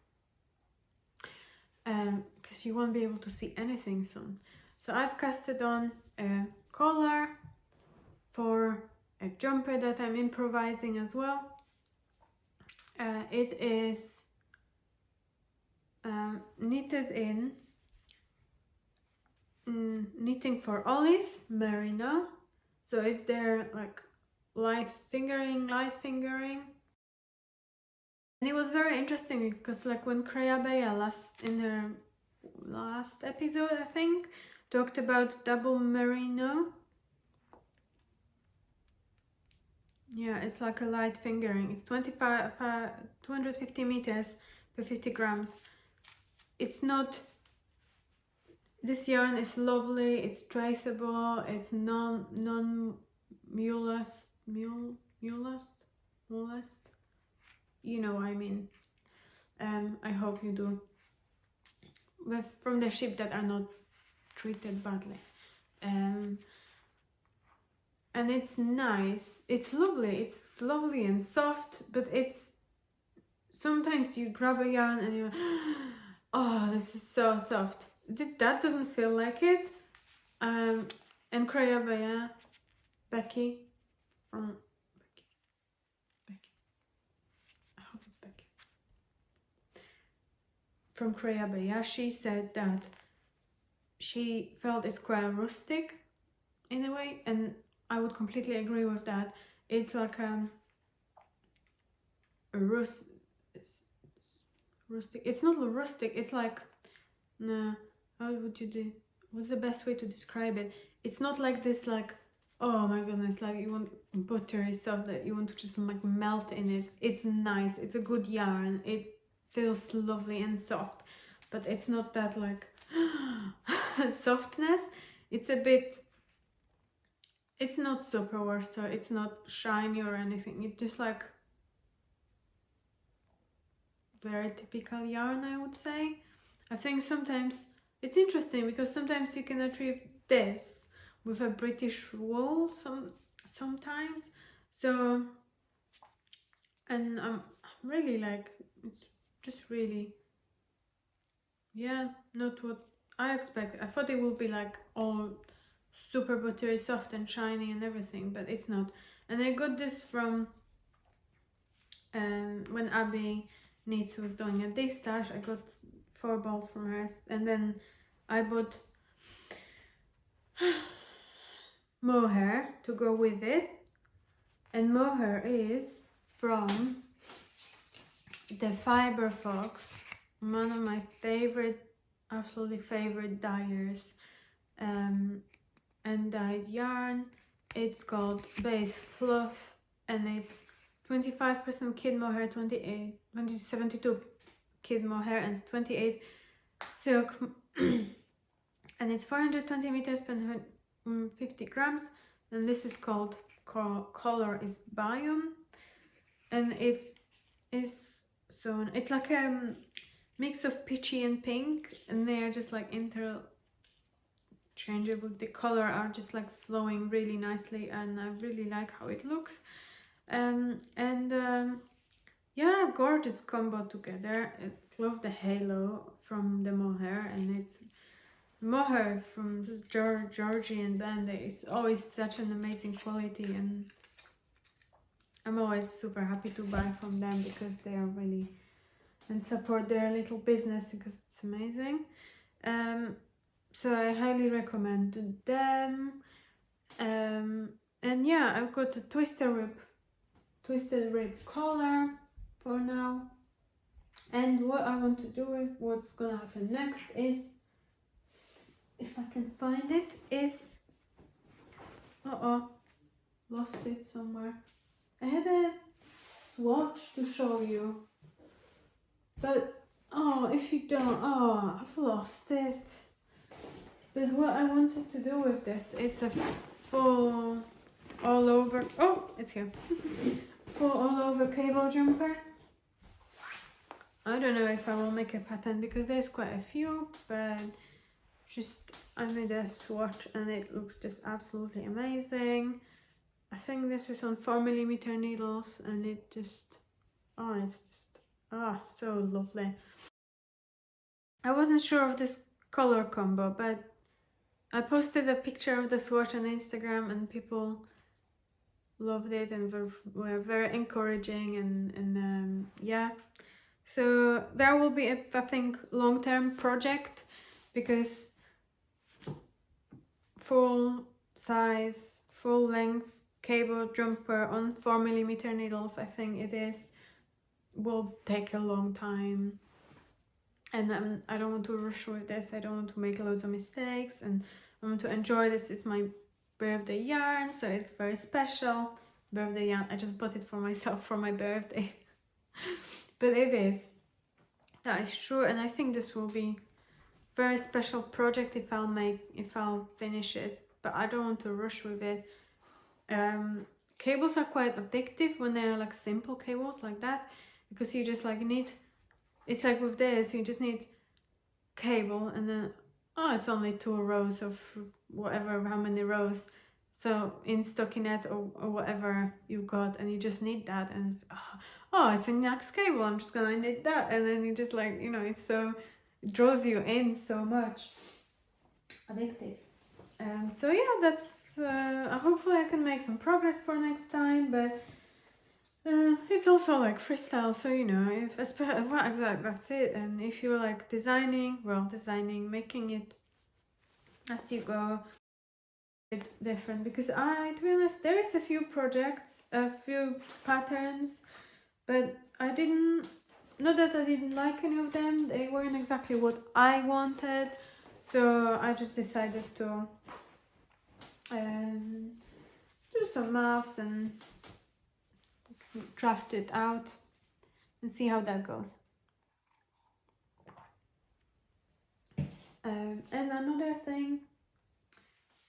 because you won't be able to see anything soon. So I've casted on a collar for a jumper that I'm improvising as well. It is knitted in Knitting for Olive merino, so it's there like light fingering, and it was very interesting because, like, when Kreya Bea in her last episode, I think, talked about double merino. Yeah, it's like a light fingering. It's 250 meters per 50 grams. It's not, this yarn is lovely, it's traceable, it's non-mulest, you know what I mean. I hope you do. From the sheep that are not treated badly. And it's nice, it's lovely and soft, but it's, sometimes you grab a yarn and you're, oh, this is so soft. That doesn't feel like it. And Kreya Bea, Becky, I hope it's Becky, from Kreya Bea, she said that she felt it's quite rustic in a way, and I would completely agree with that. It's like a rustic. It's not rustic. It's like, no. How would you do? What's the best way to describe it? It's not like this, like, oh my goodness, like you want buttery stuff that you want to just like melt in it. It's nice. It's a good yarn. It feels lovely and soft, but it's not that like softness. It's a bit. It's not superwash, so it's not shiny or anything. It's just like very typical yarn, I would say. I think sometimes it's interesting because sometimes you can achieve this with a British wool sometimes. So and I'm really like, it's just really, yeah, not what I expect. I thought it would be like all super buttery soft and shiny and everything, but it's not. And I got this from when Abby Knits was doing a day stash. I got 4 balls from her, and then I bought mohair to go with it, and mohair is from the Fiber Fox, one of my favorite, absolutely favorite dyers, and dyed yarn. It's called Base Fluff, and it's 25% kid mohair, 72 kid mohair, and 28 silk, and it's 420 meters per 50 grams, and this is called color is Biome, and it is so it's like a mix of peachy and pink, and they are just like interchangeable. The color are just like flowing really nicely, and I really like how it looks. Yeah, gorgeous combo together. It's love the halo from the mohair, and it's mohair from this Georgian band. It's always such an amazing quality, and I'm always super happy to buy from them because they are really, and support their little business because it's amazing. So I highly recommend them. And yeah, I've got a twisted rib collar for now. And what I want to do with what's gonna happen next is, if I can find it, is lost it somewhere. I had a swatch to show you, but if you don't, I've lost it. But what I wanted to do with this, it's a full all over, it's here. Full all over cable jumper. I don't know if I will make a pattern because there's quite a few, but I made a swatch and it looks just absolutely amazing. I think this is on 4mm needles, and it just, it's just, so lovely. I wasn't sure of this color combo, but I posted a picture of the swatch on Instagram, and people loved it and were very encouraging, and yeah. So there will be I think, long-term project, because full size, full length cable jumper on 4mm needles, I think it is, will take a long time. And I don't want to rush with this. I don't want to make loads of mistakes, and I want to enjoy this. It's my birthday yarn, so it's very special. Birthday yarn, I just bought it for myself for my birthday. But it is, that is true, and I think this will be very special project if I'll finish it, but I don't want to rush with it. Cables are quite addictive when they're like simple cables like that, because you just like need, it's like with this, you just need cable, and then it's only 2 rows of whatever, how many rows, so in stockinette or whatever you got, and you just need that, and it's, it's a Nax cable, I'm just gonna need that, and then you just like, it's so, it draws you in so much. Addictive. So yeah, that's hopefully I can make some progress for next time, but it's also like freestyle, so that's it. And if you're like designing, making it as you go, it's different, because to be honest, there is a few projects, a few patterns, but not that I didn't like any of them, they weren't exactly what I wanted, so I just decided to do some maths and draft it out and see how that goes. And another thing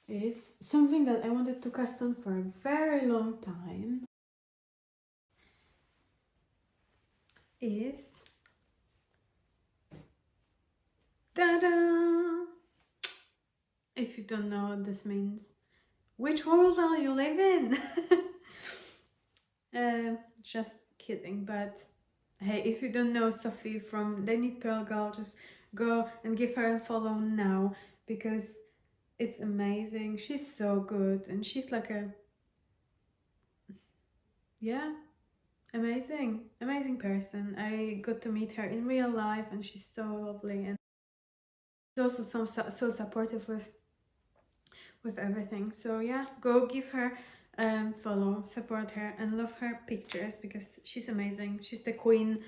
is something that I wanted to cast on for a very long time, is ta-da! If you don't know what this means, which world are you living? Just kidding, but hey, if you don't know Sophie from the Knit Pearl Girl, just go and give her a follow now, because it's amazing. She's so good, and she's like a, yeah, amazing person. I got to meet her in real life, and she's so lovely, and she's also so supportive with everything. So yeah, go give her follow, support her, and love her pictures, because she's amazing. She's the queen.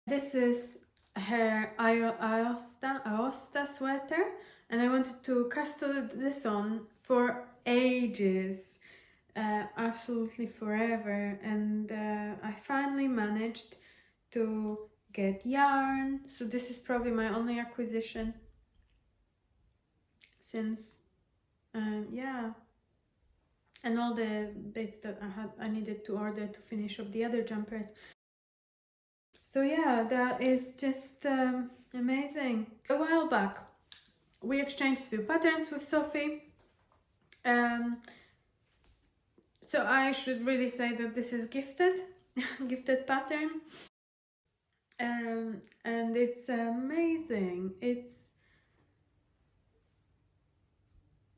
This is her Aosta sweater, and I wanted to custom this on for ages, absolutely forever, and I finally managed to get yarn. So this is probably my only acquisition since yeah, and all the bits that I needed to order to finish up the other jumpers. So yeah, that is just amazing. A while back we exchanged 2 patterns with Sophie. So I should really say that this is gifted gifted pattern, and it's amazing.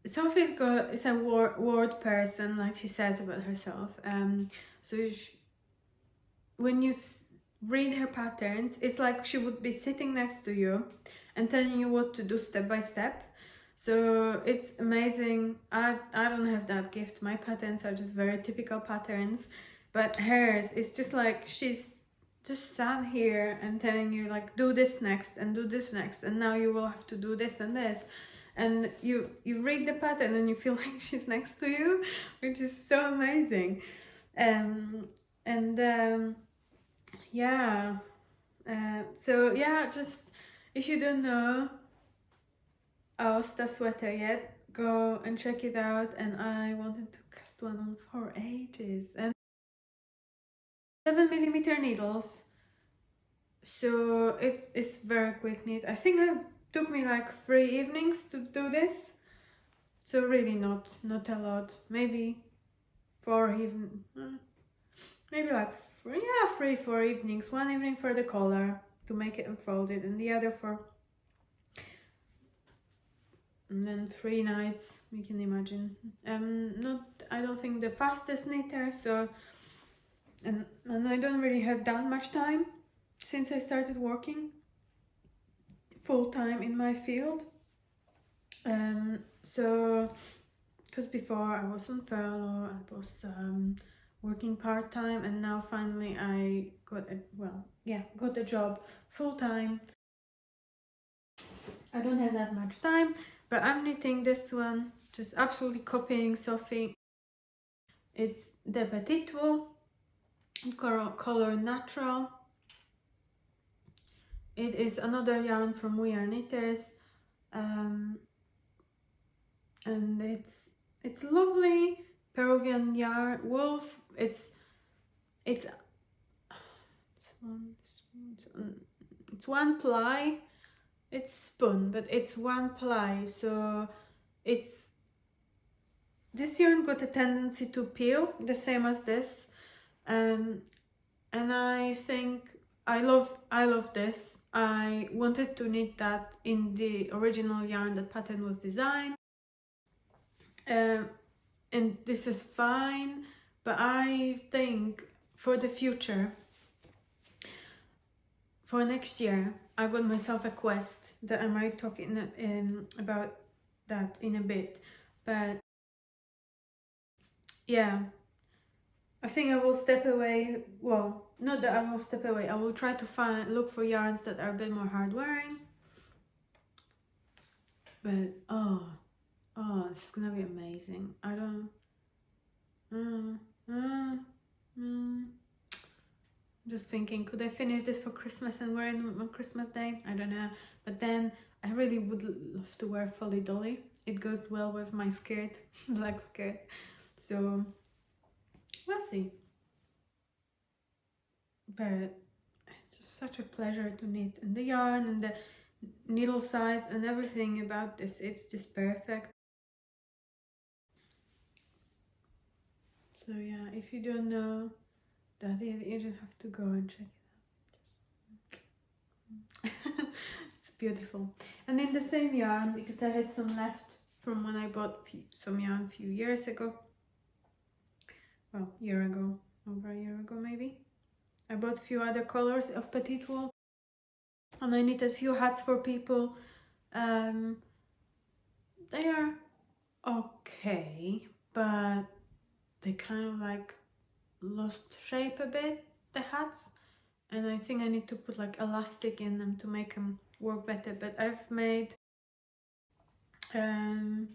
Sophie's is a word person, like she says about herself. So when you read her patterns, it's like she would be sitting next to you and telling you what to do step by step. So it's amazing. I don't have that gift. My patterns are just very typical patterns, but hers is just like she's just sat here and telling you, like, do this next and do this next, and now you will have to do this and this. And you read the pattern and you feel like she's next to you, which is so amazing. Yeah. So yeah, just if you don't know Aosta sweater yet, go and check it out. And I wanted to cast one on for ages. And 7mm needles, so it is very quick knit. I think it took me like 3 evenings to do this, so really not a lot. Maybe 4 even, maybe like 3-4 evenings. 1 evening for the collar to make it unfolded, and the other for, and then 3 nights. You can imagine. I don't think the fastest knitter, so and I don't really have that much time since I started working full-time in my field. So because before I was on furlough, I was working part-time, and now finally I got a job full-time. I don't have that much time, but I'm knitting this one, just absolutely copying Sophie. It's the Petite Wool, color Natural. It is another yarn from We Are Knitters, and it's lovely Peruvian yarn wool. It's one ply. It's spun, but it's one ply, so this yarn got a tendency to peel, the same as this, and I think I love this. I wanted to knit that in the original yarn that pattern was designed, and this is fine, but I think for the future, for next year, I got myself a quest that I might talk about that in a bit. But yeah, I think I will step away. Well, not that I will step away. I will try to look for yarns that are a bit more hard wearing. But oh, it's gonna be amazing. I don't. Just thinking, could I finish this for Christmas and wear it on Christmas Day? I don't know. But then I really would love to wear Folly Dolly. It goes well with my skirt, black skirt. So we'll see. But it's just such a pleasure to knit, and the yarn and the needle size and everything about this, it's just perfect. So yeah, if you don't know that. You just have to go and check it out. It's beautiful. And in the same yarn, because I had some left from when I bought some yarn a few years ago. Well, year ago, over a year ago maybe. I bought a few other colors of petite wool, and I knitted a few hats for people. They are okay, but they kind of like lost shape a bit, the hats, and I think I need to put like elastic in them to make them work better. But I've made a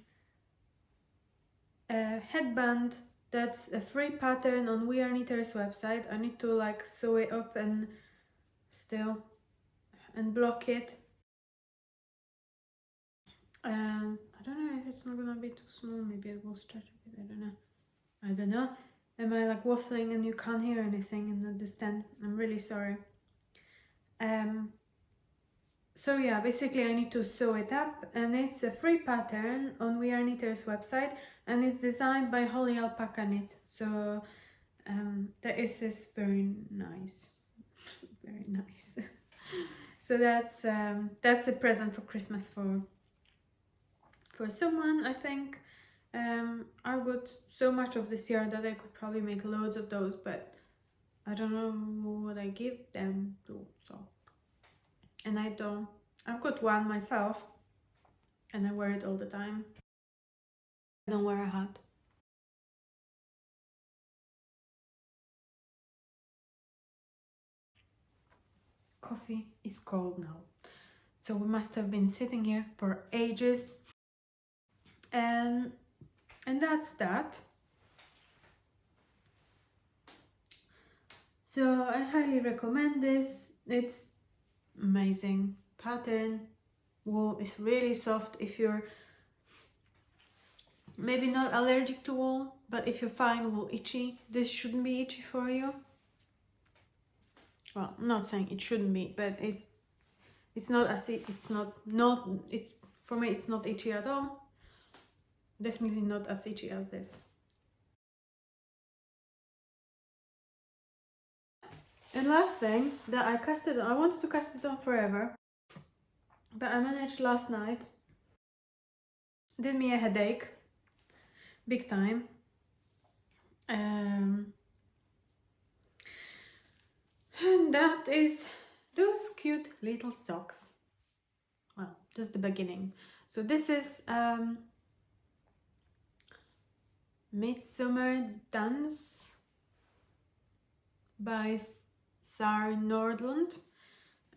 headband that's a free pattern on We Are Knitters website. I need to like sew it up and block it. I don't know if it's not gonna be too small. Maybe it will stretch a bit. I don't know. Am I like waffling and you can't hear anything in the stand? I'm really sorry. So yeah, basically I need to sew it up, and it's a free pattern on We Are Knitters website, and it's designed by Holly Alpaca Knit. So this is very nice, very nice. So that's a present for Christmas for someone, I think. I've got so much of this yarn that I could probably make loads of those, but I don't know what I give them to. So, and I don't. I've got one myself, and I wear it all the time. I don't wear a hat. Coffee is cold now, so we must have been sitting here for ages. And that's that. So I highly recommend this. It's amazing pattern. Wool is really soft. If you're maybe not allergic to wool, but if you find wool itchy, this shouldn't be itchy for you. Well, I'm not saying it shouldn't be, but it's not as it's not it's for me it's not itchy at all. Definitely not as itchy as this. And last thing that I casted on, I wanted to cast it on forever, but I managed last night. Did me a headache, big time. And that is those cute little socks. Well, just the beginning. So this is Midsummer Dance by Sar Nordlund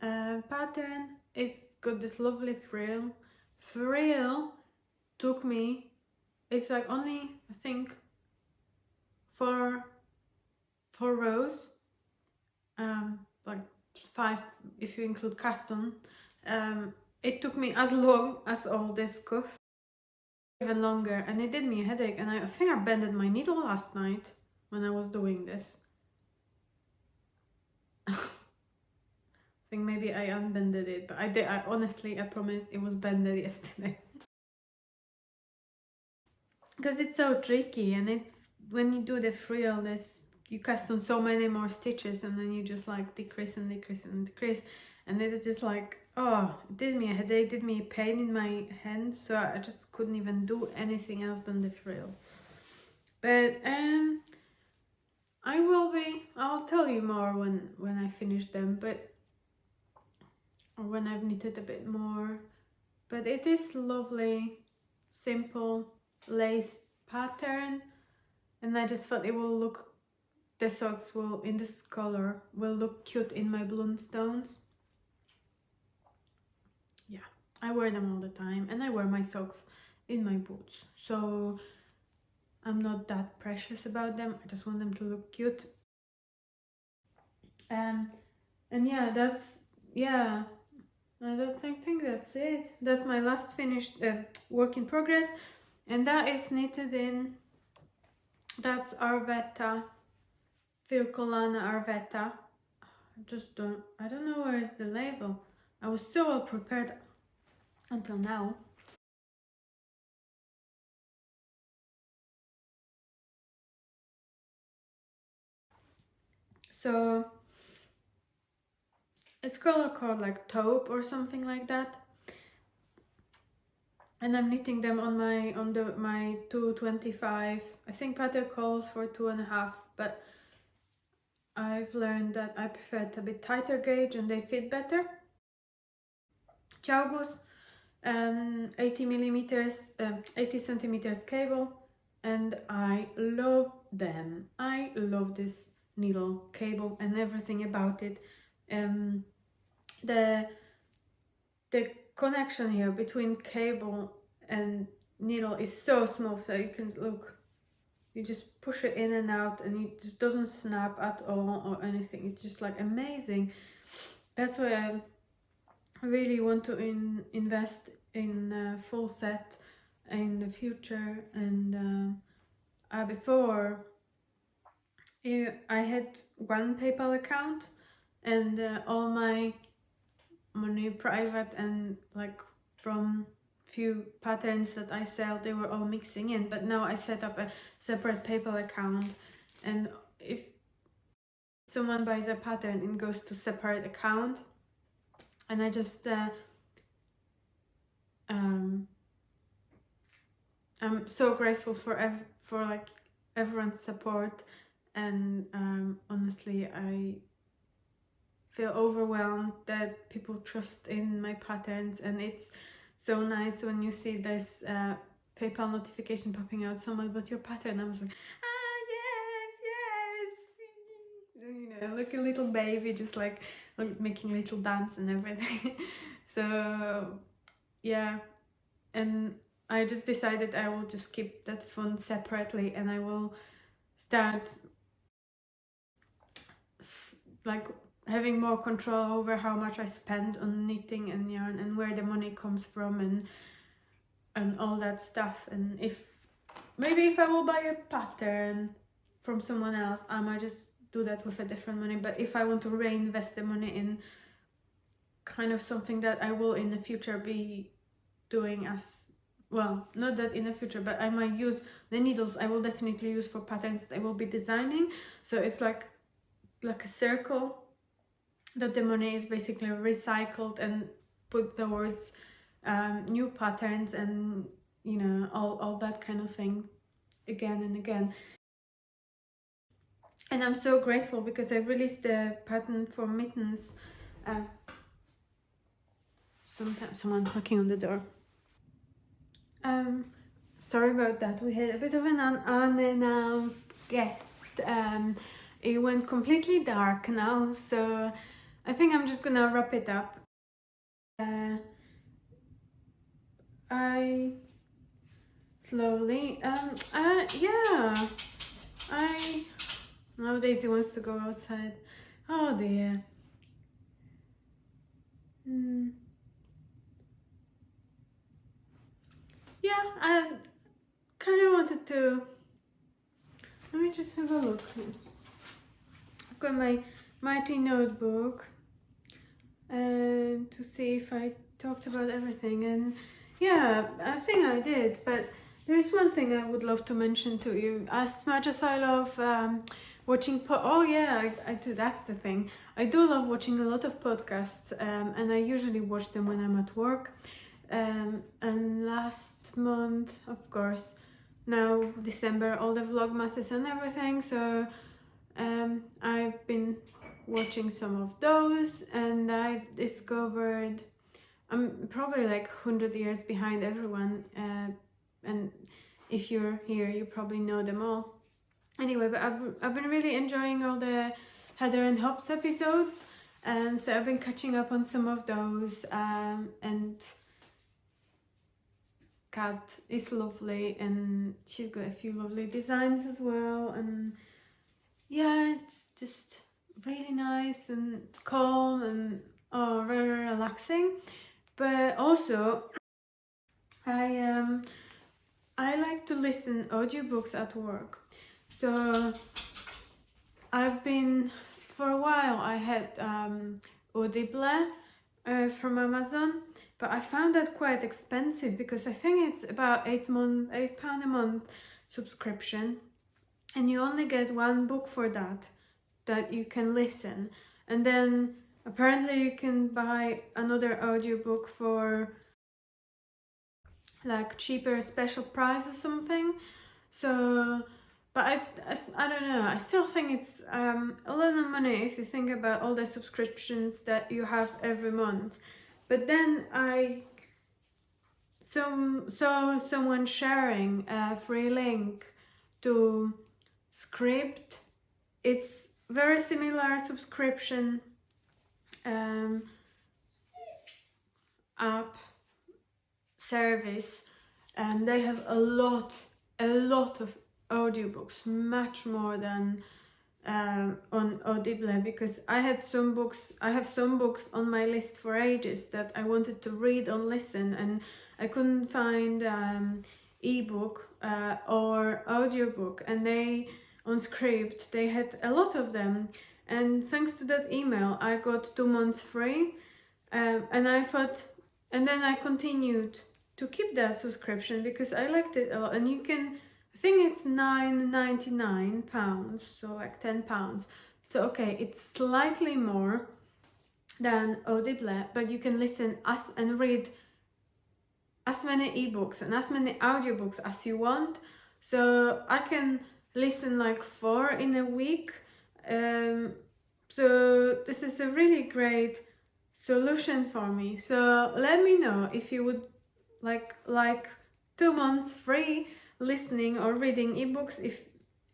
pattern. It's got this lovely frill. Frill took me, it's like only I think four rows, like 5 if you include custom. It took me as long as all this cuff, even longer, and it did me a headache, and I think I bended my needle last night when I was doing this. I think maybe I unbended it, but I honestly, I promise it was bended yesterday. Because it's so tricky, and it's when you do the frill, you cast on so many more stitches, and then you just like decrease and decrease and decrease, and it's just like, oh, it did me a headache, did me a pain in my hand, so I just couldn't even do anything else than the frill. But I'll tell you more when I finish them, or when I've knitted a bit more. But it is lovely, simple lace pattern, and I just thought it will look, the socks will, in this color, will look cute in my bloom stones. Yeah, I wear them all the time, and I wear my socks in my boots, so I'm not that precious about them. I just want them to look cute. And yeah, I think that's it. That's my last finished work in progress, and that is knitted in, that's Arvetta, Filcolana Arvetta. I don't know where is the label. I was so well prepared until now. So it's called like taupe or something like that. And I'm knitting them on my 225. I think pattern calls for 2.5, but I've learned that I prefer it a bit tighter gauge and they fit better. Chaugus, 80 millimeters, 80 centimeters cable, and I love them. I love this needle cable and everything about it. The connection here between cable and needle is so smooth that you can look. You just push it in and out, and it just doesn't snap at all or anything. It's just like amazing. That's why I really want to invest in a full set in the future. And before, I had one PayPal account, and all my money private and like from few patterns that I sell, they were all mixing in. But now I set up a separate PayPal account, and if someone buys a pattern, it goes to separate account. And I just I'm so grateful for like everyone's support, and honestly I feel overwhelmed that people trust in my patterns, and it's so nice when you see this PayPal notification popping out, someone bought your pattern. I was like, yes, you know, like a little baby, just like making little dance and everything. So yeah, and I just decided I will just keep that fund separately, and I will start like having more control over how much I spend on knitting and yarn, and where the money comes from, and all that stuff. And if I will buy a pattern from someone else, I might just do that with a different money. But if I want to reinvest the money in kind of something that I will in the future be doing as well, not that in the future, but I might use the needles, I will definitely use for patterns that I will be designing. So it's like a circle, that the money is basically recycled and put towards new patterns, and you know, all that kind of thing again and again. And I'm so grateful because I released the pattern for Mittens. Sometimes someone's knocking on the door. Sorry about that, we had a bit of an unannounced guest. It went completely dark now, so I think I'm just gonna wrap it up. I slowly, now Daisy wants to go outside. Oh dear. Yeah, I kind of wanted to, let me just have a look. I've got my mighty notebook and to see if I talked about everything, and yeah, I think I did. But there's one thing I would love to mention to you. As much as I love watching I do, that's the thing, I do love watching a lot of podcasts, and I usually watch them when I'm at work, and last month, of course, now December, all the vlogmasses and everything, so I've been watching some of those, and I discovered I'm probably like 100 years behind everyone, and if you're here you probably know them all anyway. But I've been really enjoying all the Heather and Hops episodes, and so I've been catching up on some of those, and Kat is lovely, and she's got a few lovely designs as well, and yeah, it's just really nice and calm and very relaxing. But also I like to listen audiobooks at work, so I've been, for a while I had Audible from Amazon, but I found that quite expensive because I think it's about £8 a month subscription, and you only get one book for that. that you can listen, and then apparently you can buy another audiobook for like cheaper special price or something. So but I don't know, I still think it's a lot of money if you think about all the subscriptions that you have every month. But then I saw someone sharing a free link to Script. It's very similar subscription app service, and they have a lot of audiobooks, much more than on Audible, because I have some books on my list for ages that I wanted to read or listen, and I couldn't find ebook or audiobook, and they on Script they had a lot of them, and thanks to that email I got 2 months free, and I thought, and then I continued to keep that subscription because I liked it a lot. And you can, I think it's £9.99, so like £10. So okay, it's slightly more than Audible, but you can listen and read as many ebooks and as many audiobooks as you want. So I can listen like 4 in a week. So this is a really great solution for me. So let me know if you would like 2 months free listening or reading ebooks,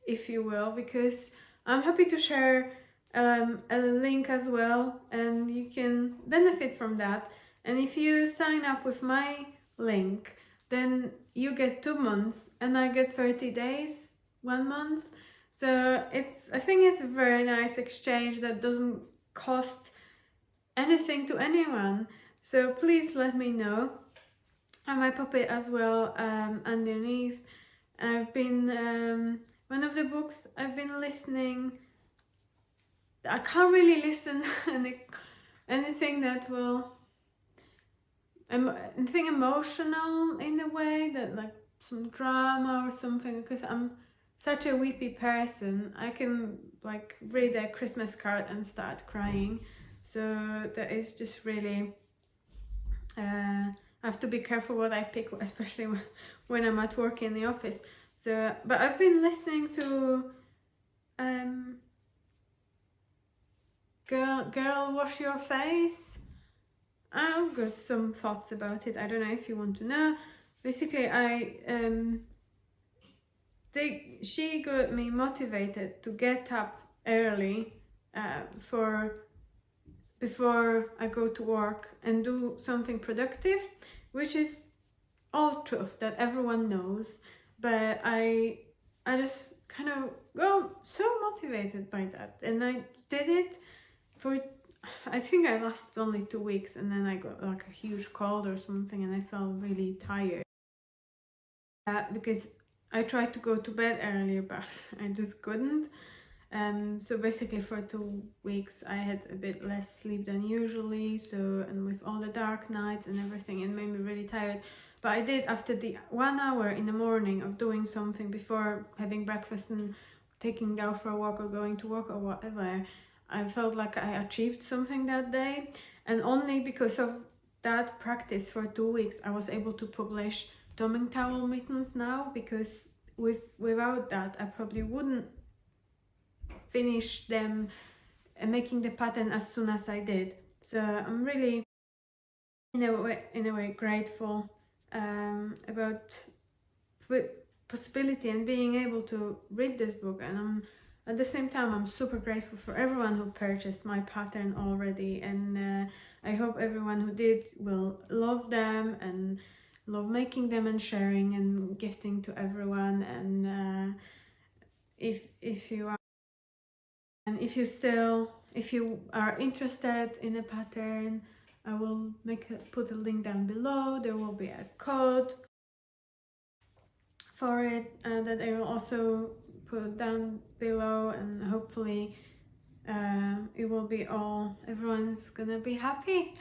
if you will, because I'm happy to share a link as well, and you can benefit from that. And if you sign up with my link, then you get 2 months and I get 30 days, 1 month. So I think it's a very nice exchange that doesn't cost anything to anyone. So please let me know. I might pop it as well underneath. I've been one of the books I've been listening, I can't really listen anything that will anything emotional in a way, that like some drama or something, because I'm such a weepy person. I can like read a Christmas card and start crying. So that is just really I have to be careful what I pick, especially when I'm at work in the office. So, but I've been listening to Girl Wash Your Face. I've got some thoughts about it. I don't know if you want to know. Basically, she got me motivated to get up early before I go to work and do something productive, which is all truth that everyone knows. But I just kind of got so motivated by that, and I did it for, I think I lasted only 2 weeks, and then I got like a huge cold or something, and I felt really tired because I tried to go to bed earlier, but I just couldn't. So basically for 2 weeks I had a bit less sleep than usually, so, and with all the dark nights and everything, it made me really tired. But I did, after the 1 hour in the morning of doing something before having breakfast and taking down for a walk or going to work or whatever, I felt like I achieved something that day. And only because of that practice for 2 weeks I was able to publish Doming Towel Mittens now, because without that I probably wouldn't finish them and making the pattern as soon as I did. So I'm really in a way grateful about the possibility and being able to read this book, and at the same time I'm super grateful for everyone who purchased my pattern already, and I hope everyone who did will love them and love making them and sharing and gifting to everyone. And if you are interested in a pattern, I will put a link down below. There will be a code for it that I will also put down below, and hopefully it will be everyone's gonna be happy.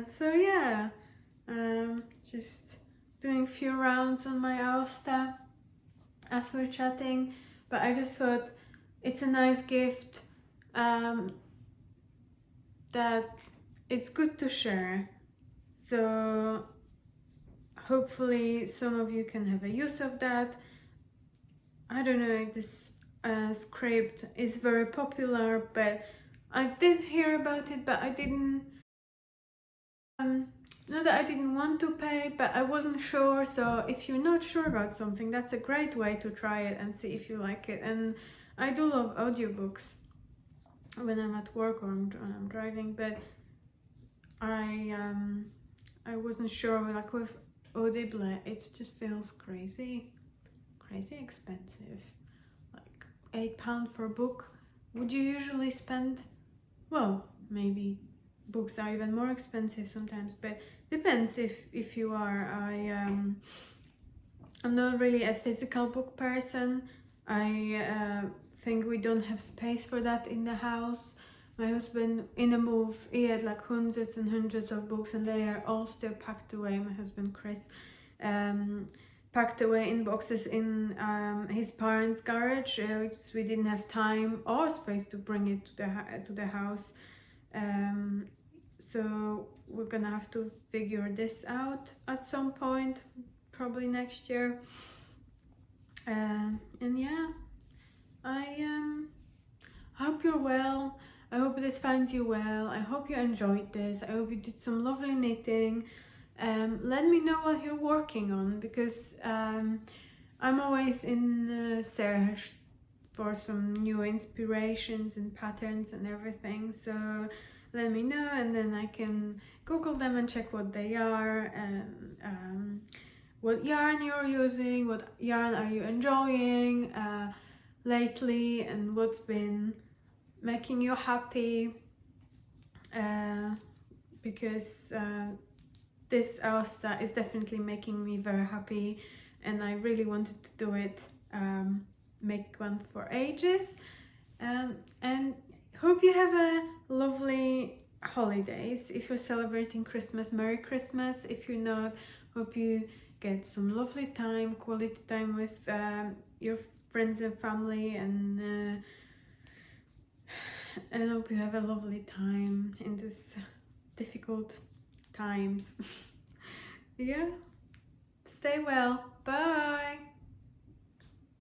So yeah, just doing a few rounds on my Aosta as we're chatting, but I just thought it's a nice gift that it's good to share. So hopefully some of you can have a use of that. I don't know if this script is very popular, but I did hear about it, but I didn't, not that I didn't want to pay, but I wasn't sure. So if you're not sure about something, that's a great way to try it and see if you like it. And I do love audiobooks when I'm at work or when I'm driving, but I wasn't sure, like with Audible, it just feels crazy expensive. Like £8 for a book. Would you usually spend, well, maybe books are even more expensive sometimes, but depends if you are. I'm not really a physical book person. I think we don't have space for that in the house. My husband, in a move, he had like hundreds and hundreds of books, and they are all still packed away. My husband Chris packed away in boxes in his parents' garage, which we didn't have time or space to bring it to the house. So we're gonna have to figure this out at some point, probably next year. And yeah, I hope you're well. I hope this finds you well. I hope you enjoyed this. I hope you did some lovely knitting. Let me know what you're working on, because I'm always in search for some new inspirations and patterns and everything. So let me know, and then I can Google them and check what they are, and what yarn you're using, what yarn are you enjoying lately, and what's been making you happy, because this Aosta is definitely making me very happy, and I really wanted to do it, make one for ages, and hope you have a lovely holidays. If you're celebrating Christmas, Merry Christmas. If you're not, hope you get some lovely time, quality time with your friends and family, and hope you have a lovely time in this difficult times. Yeah, stay well. Bye.